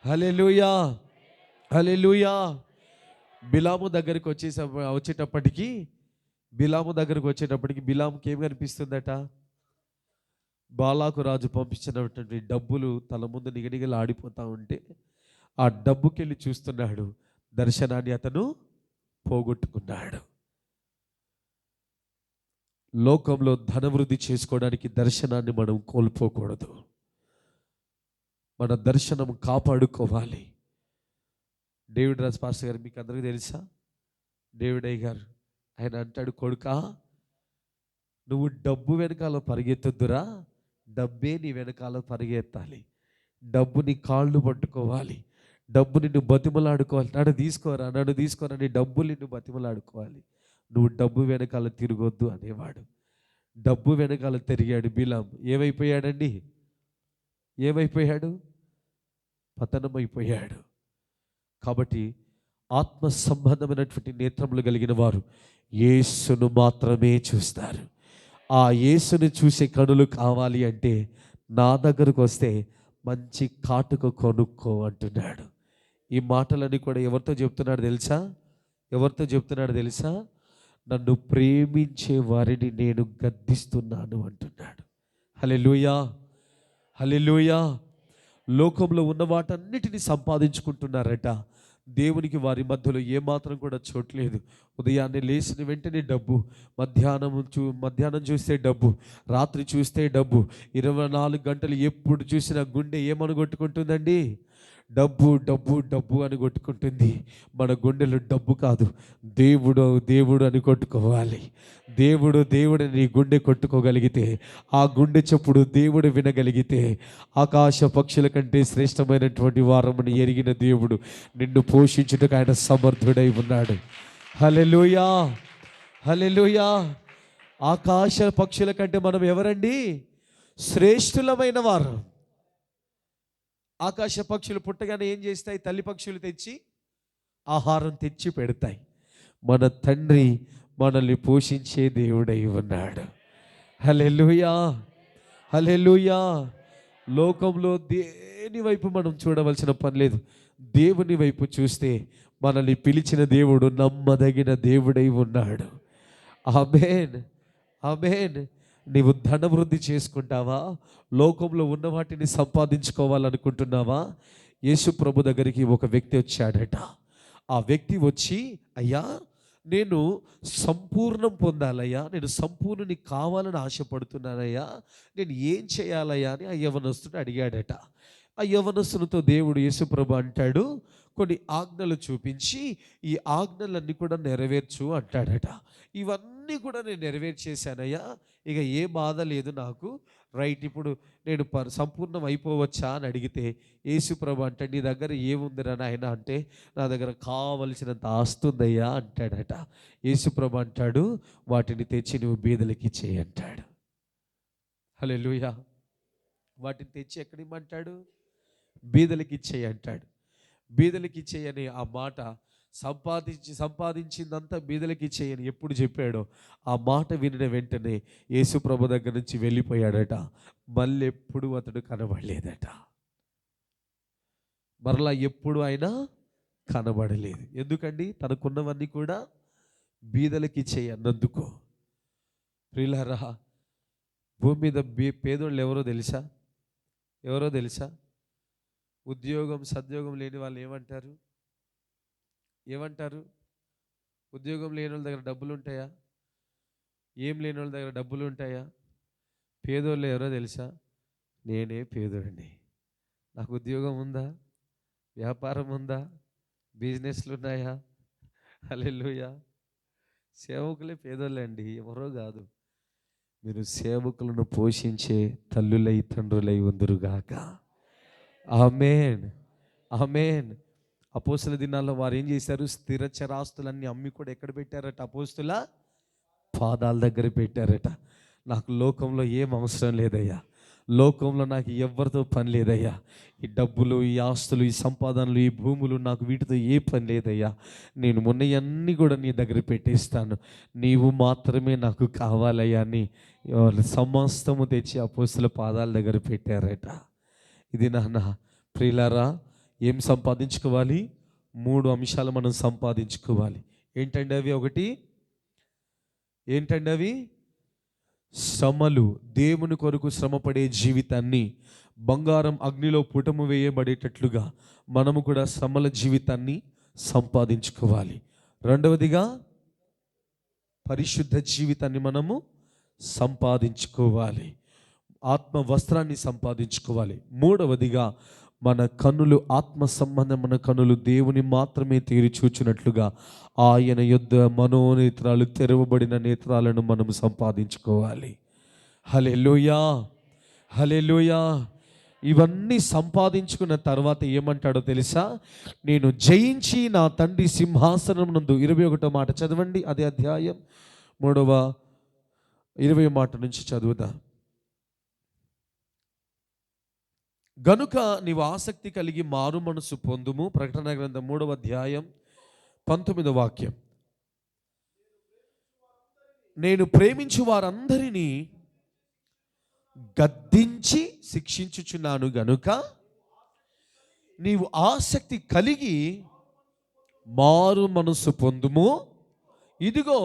హల్లెలూయా, హల్లెలూయా. బిలాము దగ్గరికి వచ్చేటప్పటికి బిలాముకి ఏం కనిపిస్తుందట? బాలాకు రాజు పంపించినటువంటి డబ్బులు తల ముందు నిగనిగలు ఆడిపోతూ ఉంటే ఆ డబ్బుకెళ్ళి చూస్తున్నాడు. దర్శనాన్ని అతను పోగొట్టుకున్నాడు. లోకంలో ధనవృద్ధి చేసుకోవడానికి దర్శనాన్ని మనం కోల్పోకూడదు. మన దర్శనం కాపాడుకోవాలి. డేవిడ్ రాజ్ పాస్టర్ గారు మీకు అందరికీ తెలుసా? డేవిడ్ అయ్య గారు ఆయన అంటాడు, కొడుకా నువ్వు డబ్బు వెనకాల పరిగెత్తొద్దురా, డబ్బే నీ వెనకాల పరిగెత్తాలి. డబ్బుని కాళ్ళు పట్టుకోవాలి, డబ్బు నిన్ను బతిమలాడుకోవాలి. నన్ను తీసుకోరా నీ డబ్బులు నిన్ను బతిమలాడుకోవాలి. నువ్వు డబ్బు వెనకాల తిరగొద్దు అనేవాడు. డబ్బు వెనకాల తిరిగాడు బిలాం. ఏమైపోయాడండి? ఏమైపోయాడు? పతనమైపోయాడు. కాబట్టి ఆత్మ సంబంధమైనటువంటి నేత్రములు కలిగిన వారు యేసును మాత్రమే చూస్తారు. ఆ యేసును చూసే కనులు కావాలి అంటే నా దగ్గరకు వస్తే మంచి కాటుక కొనుక్కో అంటున్నాడు. ఈ మాటలన్నీ కూడా ఎవరితో చెప్తున్నాడు తెలుసా? ఎవరితో చెప్తున్నాడు తెలుసా? నన్ను ప్రేమించే వారిని నేను గద్దిస్తున్నాను అంటున్నాడు. హల్లెలూయా, హల్లెలూయా. లోకంలో ఉన్న వాటన్నిటిని సంపాదించుకుంటున్నారట. దేవునికి వారి మధ్యలో ఏమాత్రం కూడా చోట్లేదు. ఉదయాన్నే లేచిన వెంటనే డబ్బు, మధ్యాహ్నం చూస్తే డబ్బు, రాత్రి చూస్తే డబ్బు, 24 గంటలు ఎప్పుడు చూసినా గుండె ఏమని కొట్టుకుంటుందండి? డబ్బు డబ్బు డబ్బు అని కొట్టుకుంటుంది. మన గుండెలో డబ్బు కాదు, దేవుడు దేవుడు అని కొట్టుకోవాలి. దేవుడు దేవుడు నీ గుండె కొట్టుకోగలిగితే, ఆ గుండె చప్పుడు దేవుడు వినగలిగితే, ఆకాశ పక్షుల కంటే శ్రేష్టమైనటువంటి వారముని ఎరిగిన దేవుడు నిన్ను పోషించుటకు ఆయన సమర్థుడై ఉన్నాడు. హల్లెలూయా, హల్లెలూయా. ఆకాశ పక్షుల కంటే మనం ఎవరండి? శ్రేష్ఠులమైన వారు. ఆకాశ పక్షులు పుట్టగానే ఏం చేస్తాయి? తల్లి పక్షులు తెచ్చి ఆహారం తెచ్చి పెడతాయి. మన తండ్రి మనల్ని పోషించే దేవుడై ఉన్నాడు. హల్లెలూయా, హల్లెలూయా. లోకంలో దేని వైపు మనం చూడవలసిన పని లేదు. దేవుని వైపు చూస్తే మనల్ని పిలిచిన దేవుడు నమ్మదగిన దేవుడై ఉన్నాడు. ఆమేన్, ఆమేన్. నీవు ధనవృద్ధి చేసుకుంటావా? లోకంలో ఉన్న వాటిని సంపాదించుకోవాలనుకుంటున్నావా? యేసు ప్రభు దగ్గరికి ఒక వ్యక్తి వచ్చాడట. ఆ వ్యక్తి వచ్చి, అయ్యా నేను సంపూర్ణం పొందాలయ్యా, నేను సంపూర్ణుని కావాలని ఆశపడుతున్నానయ్యా, నేను ఏం చేయాలయ్యా అని ఆ యవనస్తుడు అడిగాడట. ఆ యవనస్తునితో దేవుడు యేసు ప్రభు అంటాడు, కొన్ని ఆజ్ఞలు చూపించి ఈ ఆజ్ఞలన్నీ కూడా నెరవేర్చు అంటాడట. ఇవన్నీ కూడా నేను నెరవేర్చేశానయ్యా, ఇక ఏ బాధ లేదు నాకు, రైట్, ఇప్పుడు నేను సంపూర్ణం అయిపోవచ్చా అని అడిగితే యేసు ప్రభు అంటే, నీ దగ్గర ఏముందిరా నాయన అంటే, నా దగ్గర కావలసినంత ఆస్తుందయ్యా అంటాడట. యేసు ప్రభు అంటాడు, వాటిని తెచ్చి నువ్వు బీదలకి ఇచ్చేయి అంటాడు. హల్లెలూయా. వాటిని తెచ్చి ఎక్కడిమ్మంటాడు? బీదలకి ఇచ్చేయి అంటాడు. బీదలకి ఇచ్చేయని ఆ మాట సంపాదించిందంతా బీదలకి ఇచ్చేయని ఎప్పుడు చెప్పాడో, ఆ మాట వినిన వెంటనే యేసు ప్రభు దగ్గర నుంచి వెళ్ళిపోయాడట. మళ్ళీ ఎప్పుడు అతడు కనబడలేదట. మరలా ఎప్పుడు ఆయన కనబడలేదు. ఎందుకండి? తనకున్నవన్నీ కూడా బీదలకి ఇచ్చేయి అన్నందుకు. ప్రియులారా, భూమి మీద పేదోళ్ళు ఎవరో తెలుసా? ఎవరో తెలుసా? ఉద్యోగం సద్యోగం లేని వాళ్ళు ఏమంటారు? ఉద్యోగం లేని వాళ్ళ దగ్గర డబ్బులు ఉంటాయా? ఏం లేని వాళ్ళ దగ్గర డబ్బులు ఉంటాయా? పేదోళ్ళు ఎవరో తెలుసా? నేనే పేదోడిని, నాకు ఉద్యోగం ఉందా, వ్యాపారం ఉందా, బిజినెస్లు ఉన్నాయా? హల్లెలూయా. సేవకులే పేదోళ్ళే అండి, ఎవరో కాదు. మీరు సేవకులను పోషించే తల్లులై తండ్రులై ఉందురుగాక. ఆమేన్, ఆమేన్. అపోస్తుల దినాల్లో వారు ఏం చేశారు? స్థిర చరాస్తులన్నీ అమ్మి కూడా ఎక్కడ పెట్టారట? అపోస్తుల పాదాల దగ్గర పెట్టారట. నాకు లోకంలో ఏం అవసరం లేదయ్యా, లోకంలో నాకు ఎవరితో పని లేదయ్యా, ఈ డబ్బులు, ఈ ఆస్తులు, ఈ సంపాదనలు, ఈ భూములు, నాకు వీటితో ఏ పని లేదయ్యా, నేను మొన్నవన్నీ కూడా నీ దగ్గర పెట్టేస్తాను, నీవు మాత్రమే నాకు కావాలయ్యా అని సమస్తము తెచ్చి అపోస్తుల పాదాల దగ్గర పెట్టారట. ఇది నాన్న ప్రియులారా, ఏం సంపాదించుకోవాలి? 3 అంశాలు మనం సంపాదించుకోవాలి. ఏంటండి అవి? ఒకటి ఏంటండి అవి? శ్రమలు. దేవుని కొరకు శ్రమపడే జీవితాన్ని, బంగారం అగ్నిలో పుటము వేయబడేటట్లుగా మనము కూడా శ్రమల జీవితాన్ని సంపాదించుకోవాలి. రెండవదిగా పరిశుద్ధ జీవితాన్ని మనము సంపాదించుకోవాలి. ఆత్మ వస్త్రాన్ని సంపాదించుకోవాలి. మూడవదిగా మన కన్నులు, ఆత్మ సంబంధమైన కన్నులు దేవుని మాత్రమే తీరి చూచినట్లుగా ఆయన యొద్ద మనోనేత్రాలు, తెరవబడిన నేత్రాలను మనం సంపాదించుకోవాలి. హల్లెలూయా, హల్లెలూయా. ఇవన్నీ సంపాదించుకున్న తర్వాత ఏమంటాడో తెలుసా? నేను జయించి నా తండ్రి సింహాసనం నందు, 21వ మాట చదవండి, అదే అధ్యాయం 3వ 20వ మాట నుంచి చదువుదా. గనుక నీవు ఆసక్తి కలిగి మారు మనసు పొందుము. ప్రకటన గ్రంథం 3వ అధ్యాయం 19వ వాక్యం. నేను ప్రేమించు వారందరినీ గద్దించి శిక్షించుచున్నాను గనుక నీవు ఆసక్తి కలిగి మారు మనసు పొందుము. ఇదిగో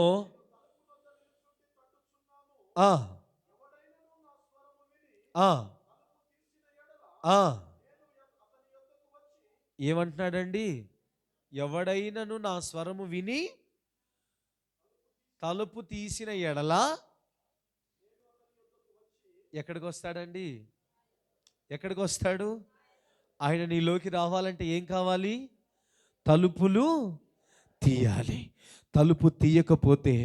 ఏమంటున్నాడండి? ఎవడైనను నా స్వరము విని తలుపు తీసిన ఎడల ఎక్కడికి వస్తాడండి? ఎక్కడికి వస్తాడు? ఆయన నీలోకి రావాలంటే ఏం కావాలి? తలుపులు తీయాలి. తలుపు తీయకపోతే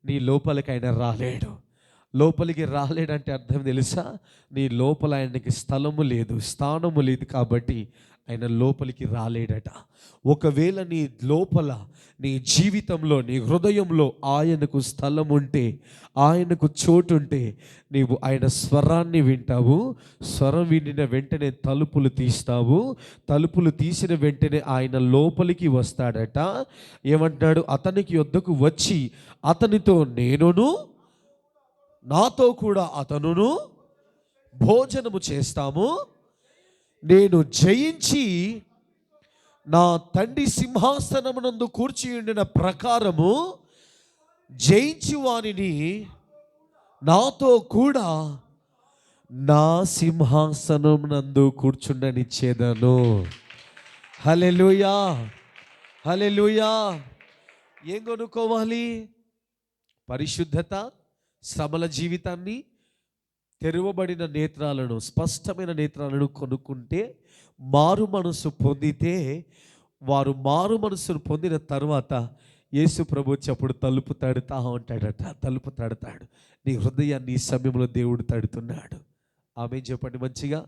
నీ లోపలికి ఆయన రాలేడు. లోపలికి రాలేడంటే అర్థం తెలుసా? నీ లోపల ఆయనకి స్థలము లేదు, స్థానము లేదు, కాబట్టి ఆయన లోపలికి రాలేడట. ఒకవేళ నీ లోపల, నీ జీవితంలో, నీ హృదయంలో ఆయనకు స్థలం ఉంటే, ఆయనకు చోటు ఉంటే, నీవు ఆయన స్వరాన్ని వింటావు. స్వరం వినిన వెంటనే తలుపులు తీస్తావు. తలుపులు తీసిన వెంటనే ఆయన లోపలికి వస్తాడట. ఏమంటాడు? అతనికి యొద్దకు వచ్చి అతనితో నేనును, నాతో కూడా అతనును భోజనము చేస్తాము. నేను జయించి నా తండ్రి సింహాసనమునందు కూర్చి ఉండిన ప్రకారము జయించి వానిని నాతో కూడా నా సింహాసనం నందు కూర్చుండనిచ్చేదను. హల్లెలూయా, హల్లెలూయా. ఏం కొనుక్కోవాలి? పరిశుద్ధత, శ్రమల జీవితాన్ని, తెరవబడిన నేత్రాలను, స్పష్టమైన నేత్రాలను కొనుక్కుంటే, మారు మనసు పొందితే, వారు మారు మనసును పొందిన తర్వాత యేసు ప్రభు అప్పుడు తలుపు తడుతా ఉంటాడట. తలుపు తడతాడు. నీ హృదయాన్ని ఈ సమయంలో దేవుడు తడుతున్నాడు. ఆమె చెప్పండి మంచిగా.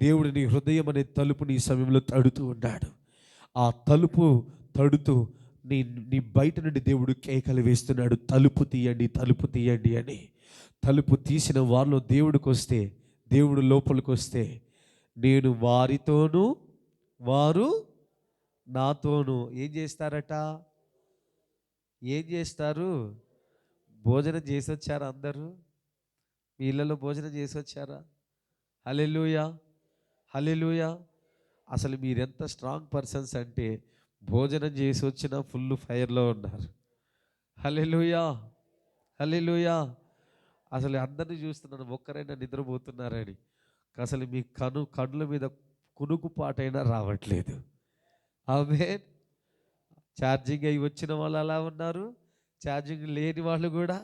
దేవుడు నీ హృదయం అనే తలుపుని ఈ సమయంలో తడుతూ ఉన్నాడు. ఆ తలుపు తడుతూ నీ బయట నుండి దేవుడు కేకలు వేస్తున్నాడు, తలుపు తీయండి, తలుపు తీయండి అని. తలుపు తీసిన వారిలో దేవుడికి వస్తే, దేవుడు లోపలికి వస్తే, నేను వారితోనూ వారు నాతోనూ ఏం చేస్తారట? ఏం చేస్తారు? భోజనం చేసి వచ్చారా? అందరూ మీ ఇళ్ళలో భోజనం చేసి వచ్చారా? హల్లెలూయా, హల్లెలూయా. అసలు మీరెంత స్ట్రాంగ్ పర్సన్స్ అంటే భోజనం చేసి వచ్చిన ఫుల్ ఫైర్లో ఉన్నారు. హల్లెలూయా, హల్లెలూయా. అసలు అందరినీ చూస్తున్నాను, ఒక్కరైనా నిద్రపోతున్నారని. అసలు మీ కళ్ళ మీద కునుకుపాటైనా రావట్లేదు. ఆమేన్. ఛార్జింగ్ అయి వచ్చిన వాళ్ళు అలా ఉన్నారు, ఛార్జింగ్ లేని వాళ్ళు కూడా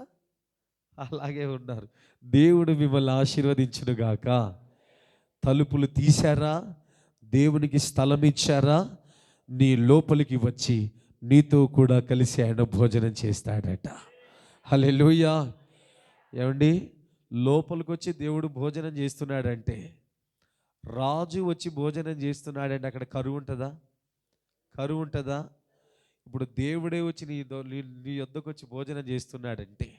అలాగే ఉన్నారు. దేవుడు మిమ్మల్ని ఆశీర్వదించును గాక. తలుపులు తీశారా? దేవునికి స్థలం ఇచ్చారా? నీ లోపలికి వచ్చి నీతో కూడా కలిసి ఆయన భోజనం చేస్తాడట. హల్లెలూయా. ఏమండి, లోపలికి వచ్చి దేవుడు భోజనం చేస్తున్నాడంటే, రాజు వచ్చి భోజనం చేస్తున్నాడంటే అక్కడ కరువు ఉంటుందా? కరువు ఉంటుందా? ఇప్పుడు దేవుడే వచ్చి నీ వద్దకు వచ్చి భోజనం చేస్తున్నాడంటే,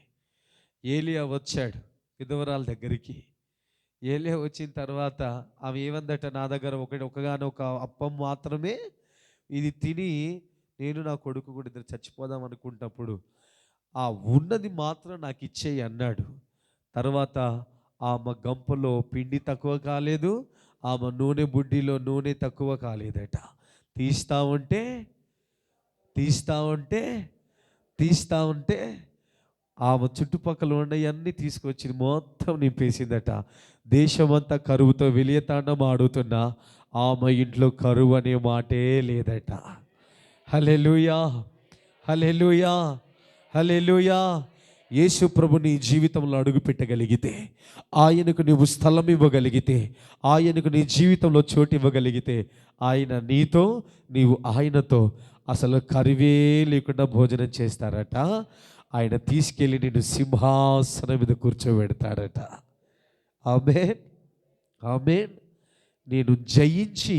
ఏలియా వచ్చాడు విధవరాల దగ్గరికి. ఏలియా వచ్చిన తర్వాత ఆమె ఏమందట? నా దగ్గర ఒకగానొక అప్పం మాత్రమే, ఇది తిని నేను నా కొడుకు కూడా ఇద్దరు చచ్చిపోదాం అనుకుంటప్పుడు ఆ ఉన్నది మాత్రం నాకు ఇచ్చేయి అన్నాడు. తర్వాత ఆమె గంపలో పిండి తక్కువ కాలేదు, ఆమె నూనె బుడ్డిలో నూనె తక్కువ కాలేదట. తీస్తా ఉంటే ఆమె చుట్టుపక్కల ఉన్నవన్నీ తీసుకొచ్చి మొత్తం నింపేసిందట. దేశమంతా కరువుతో వెలియతాండం ఆడుతున్నా ఆమె ఇంట్లో కరువు అనే మాటే లేదట. హల్లెలూయా, హల్లెలూయా, హల్లెలూయా. యేసు ప్రభు నీ జీవితంలో అడుగు పెట్టగలిగితే, ఆయనకు నువ్వు స్థలం ఇవ్వగలిగితే, ఆయనకు నీ జీవితంలో చోటు ఇవ్వగలిగితే, ఆయన నీతో, నీవు ఆయనతో అసలు కరివే లేకుండా భోజనం చేస్తారట. ఆయన తీసుకెళ్ళి నిన్ను సింహాసనం మీద కూర్చోబెడతాడట. ఆమేన్, ఆమేన్. నేను జయించి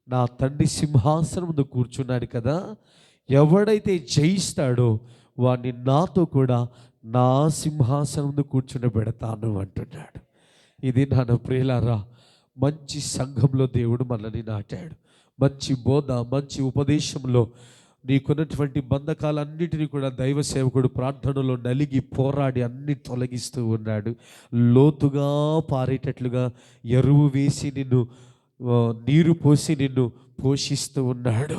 నా తండ్రి సింహాసనం ముందు కూర్చున్నాడు కదా, ఎవడైతే జయిస్తాడో వాడిని నాతో కూడా నా సింహాసనం ముందు కూర్చుండబెడతాను అంటున్నాడు. ఇది నా ప్రియులారా, మంచి సంఘంలో దేవుడు మనల్ని నాటాడు. మంచి బోధ, మంచి ఉపదేశంలో నీకున్నటువంటి బంధకాలన్నిటినీ కూడా దైవ సేవకుడు ప్రార్థనలో నలిగి పోరాడి అన్ని తొలగిస్తూ ఉన్నాడు. లోతుగా పారేటట్లుగా ఎరువు వేసి నిన్ను, నీరు పోసి నిన్ను పోషిస్తూ ఉన్నాడు.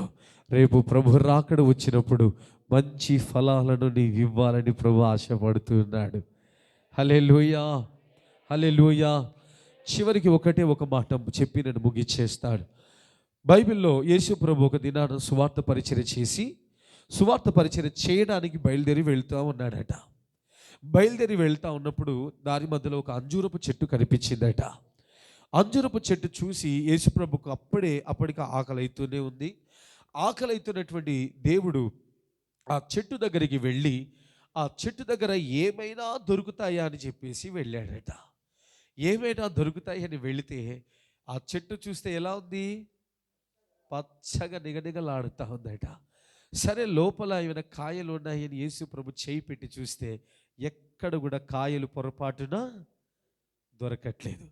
రేపు ప్రభు రాకడ వచ్చినప్పుడు మంచి ఫలాలను నీవు ఇవ్వాలని ప్రభు ఆశపడుతూ ఉన్నాడు. హల్లెలూయా, హల్లెలూయా. చివరికి ఒకటే ఒక మాట చెప్పి నేను ముగిచ్చేస్తాడు. బైబిల్లో యేసు ప్రభు ఒక దినాన సువార్త పరిచర్య చేసి, సువార్త పరిచర్య చేయడానికి బయలుదేరి వెళ్తూ ఉన్నాడట. బయలుదేరి వెళ్తూ ఉన్నప్పుడు దారి మధ్యలో ఒక అంజూరపు చెట్టు కనిపించిందట. అంజూరపు చెట్టు చూసి యేసు ప్రభుకు అప్పటికి ఆకలి అవుతూనే ఉంది. ఆకలి అవుతున్నటువంటి దేవుడు ఆ చెట్టు దగ్గరికి వెళ్ళి, ఆ చెట్టు దగ్గర ఏమైనా దొరుకుతాయా అని చెప్పేసి వెళ్ళాడట. ఏమైనా దొరుకుతాయని వెళితే ఆ చెట్టు చూస్తే ఎలా ఉంది? పచ్చగా నిగనిగలాడుతూ ఉందట. సరే, లోపల ఏమైనా కాయలు ఉన్నాయని యేసు ప్రభు చేయి పెట్టి చూస్తే ఎక్కడ కూడా కాయలు పొరపాటున దొరకట్లేదు.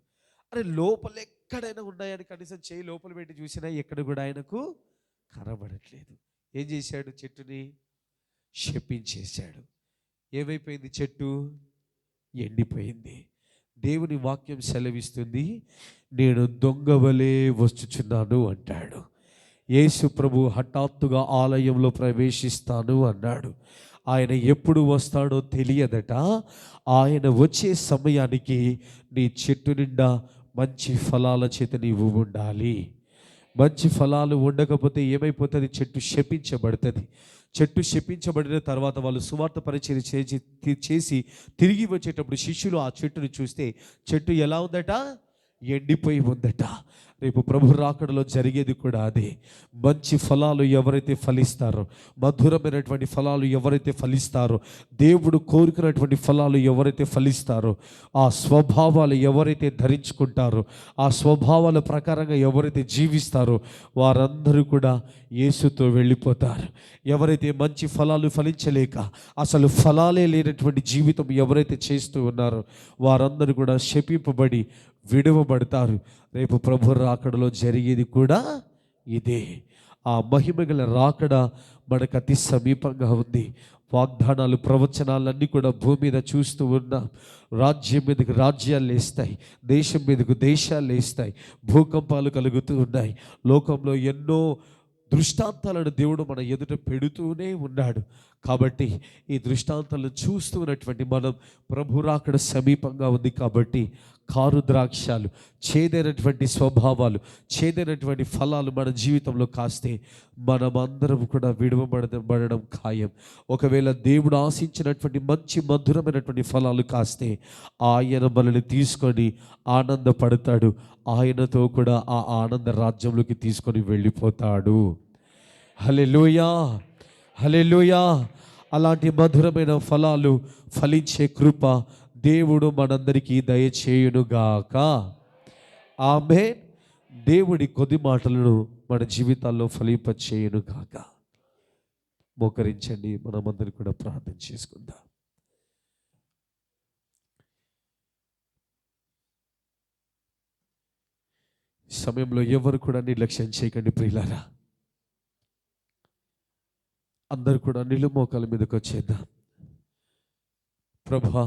అరే, లోపల ఎక్కడైనా ఉన్నాయని కనీసం చేయి లోపల పెట్టి చూసినా ఎక్కడ కూడా ఆయనకు కనబడట్లేదు. ఏం చేశాడు? చెట్టుని శపించేశాడు. ఏమైపోయింది? చెట్టు ఎండిపోయింది. దేవుని వాక్యం సెలవిస్తుంది, నేను దొంగవలే వచ్చుచున్నాను అంటాడు. యేసు ప్రభు హఠాత్తుగా ఆలయంలో ప్రవేశిస్తాను అన్నాడు. ఆయన ఎప్పుడు వస్తాడో తెలియదట. ఆయన వచ్చే సమయానికి నీ చెట్టు నిండా మంచి ఫలాల చేత నీవు ఉండాలి. మంచి ఫలాలు ఉండకపోతే ఏమైపోతుంది? చెట్టు శపించబడుతుంది. చెట్టు శపించబడిన తర్వాత వాళ్ళు సువార్త పరిచర్య చేసి తిరిగి వచ్చేటప్పుడు శిష్యులు ఆ చెట్టును చూస్తే చెట్టు ఎలా ఉందట? ఎండిపోయి ఉందట. రేపు ప్రభు రాకడలో జరిగేది కూడా అదే. మంచి ఫలాలు ఎవరైతే ఫలిస్తారో, మధురమైనటువంటి ఫలాలు ఎవరైతే ఫలిస్తారో, దేవుడు కోరుకున్నటువంటి ఫలాలు ఎవరైతే ఫలిస్తారో, ఆ స్వభావాలు ఎవరైతే ధరించుకుంటారో, ఆ స్వభావాల ప్రకారంగా ఎవరైతే జీవిస్తారో వారందరూ కూడా యేసుతో వెళ్ళిపోతారు. ఎవరైతే మంచి ఫలాలు ఫలించలేక అసలు ఫలాలే లేనటువంటి జీవితం ఎవరైతే చేస్తూ ఉన్నారో వారందరూ కూడా శపింపబడి విడువబడతారు. రేపు ప్రభు రాకడలో జరిగేది కూడా ఇదే. ఆ మహిమగల రాకడ మనకు అతి సమీపంగా ఉంది. వాగ్దానాలు, ప్రవచనాలన్నీ కూడా భూమి మీద చూస్తూ ఉన్నాం. రాజ్యం మీదకు రాజ్యాలు లేస్తాయి, దేశం మీదకు దేశాలు లేస్తాయి, భూకంపాలు కలుగుతూ ఉన్నాయి. లోకంలో ఎన్నో దృష్టాంతాలను దేవుడు మన ఎదుట పెడుతూనే ఉన్నాడు. కాబట్టి ఈ దృష్టాంతాలను చూస్తూ ఉన్నటువంటి మనం, ప్రభు రాకడ సమీపంగా ఉంది కాబట్టి కారు ద్రాక్షాలు, చేదైనటువంటి స్వభావాలు, చేదైనటువంటి ఫలాలు మన జీవితంలో కాస్తే మనమందరం కూడా విడువబడడం ఖాయం. ఒకవేళ దేవుడు ఆశించినటువంటి మంచి మధురమైనటువంటి ఫలాలు కాస్తే ఆయన మనల్ని తీసుకొని ఆనందపడతాడు. ఆయనతో కూడా ఆ ఆనంద రాజ్యంలోకి తీసుకొని వెళ్ళిపోతాడు. హల్లెలూయా, హల్లెలూయా. అలాంటి మధురమైన ఫలాలు ఫలించే కృప దేవుడు మనందరికీ దయచేయునుగాక. ఆమేన్. దేవుడి కొద్ది మాటలను మన జీవితాల్లో ఫలింపచేయునుగాక. మోకరించండి, మనమందరం కూడా ప్రార్థన చేసుకుందాం. సమయంలో ఎవరు కూడా నిర్లక్ష్యం చేయకండి ప్రియులారా. అందరూ కూడా నిలుమోకాల మీదకి వచ్చేద్దాం. ప్రభువా,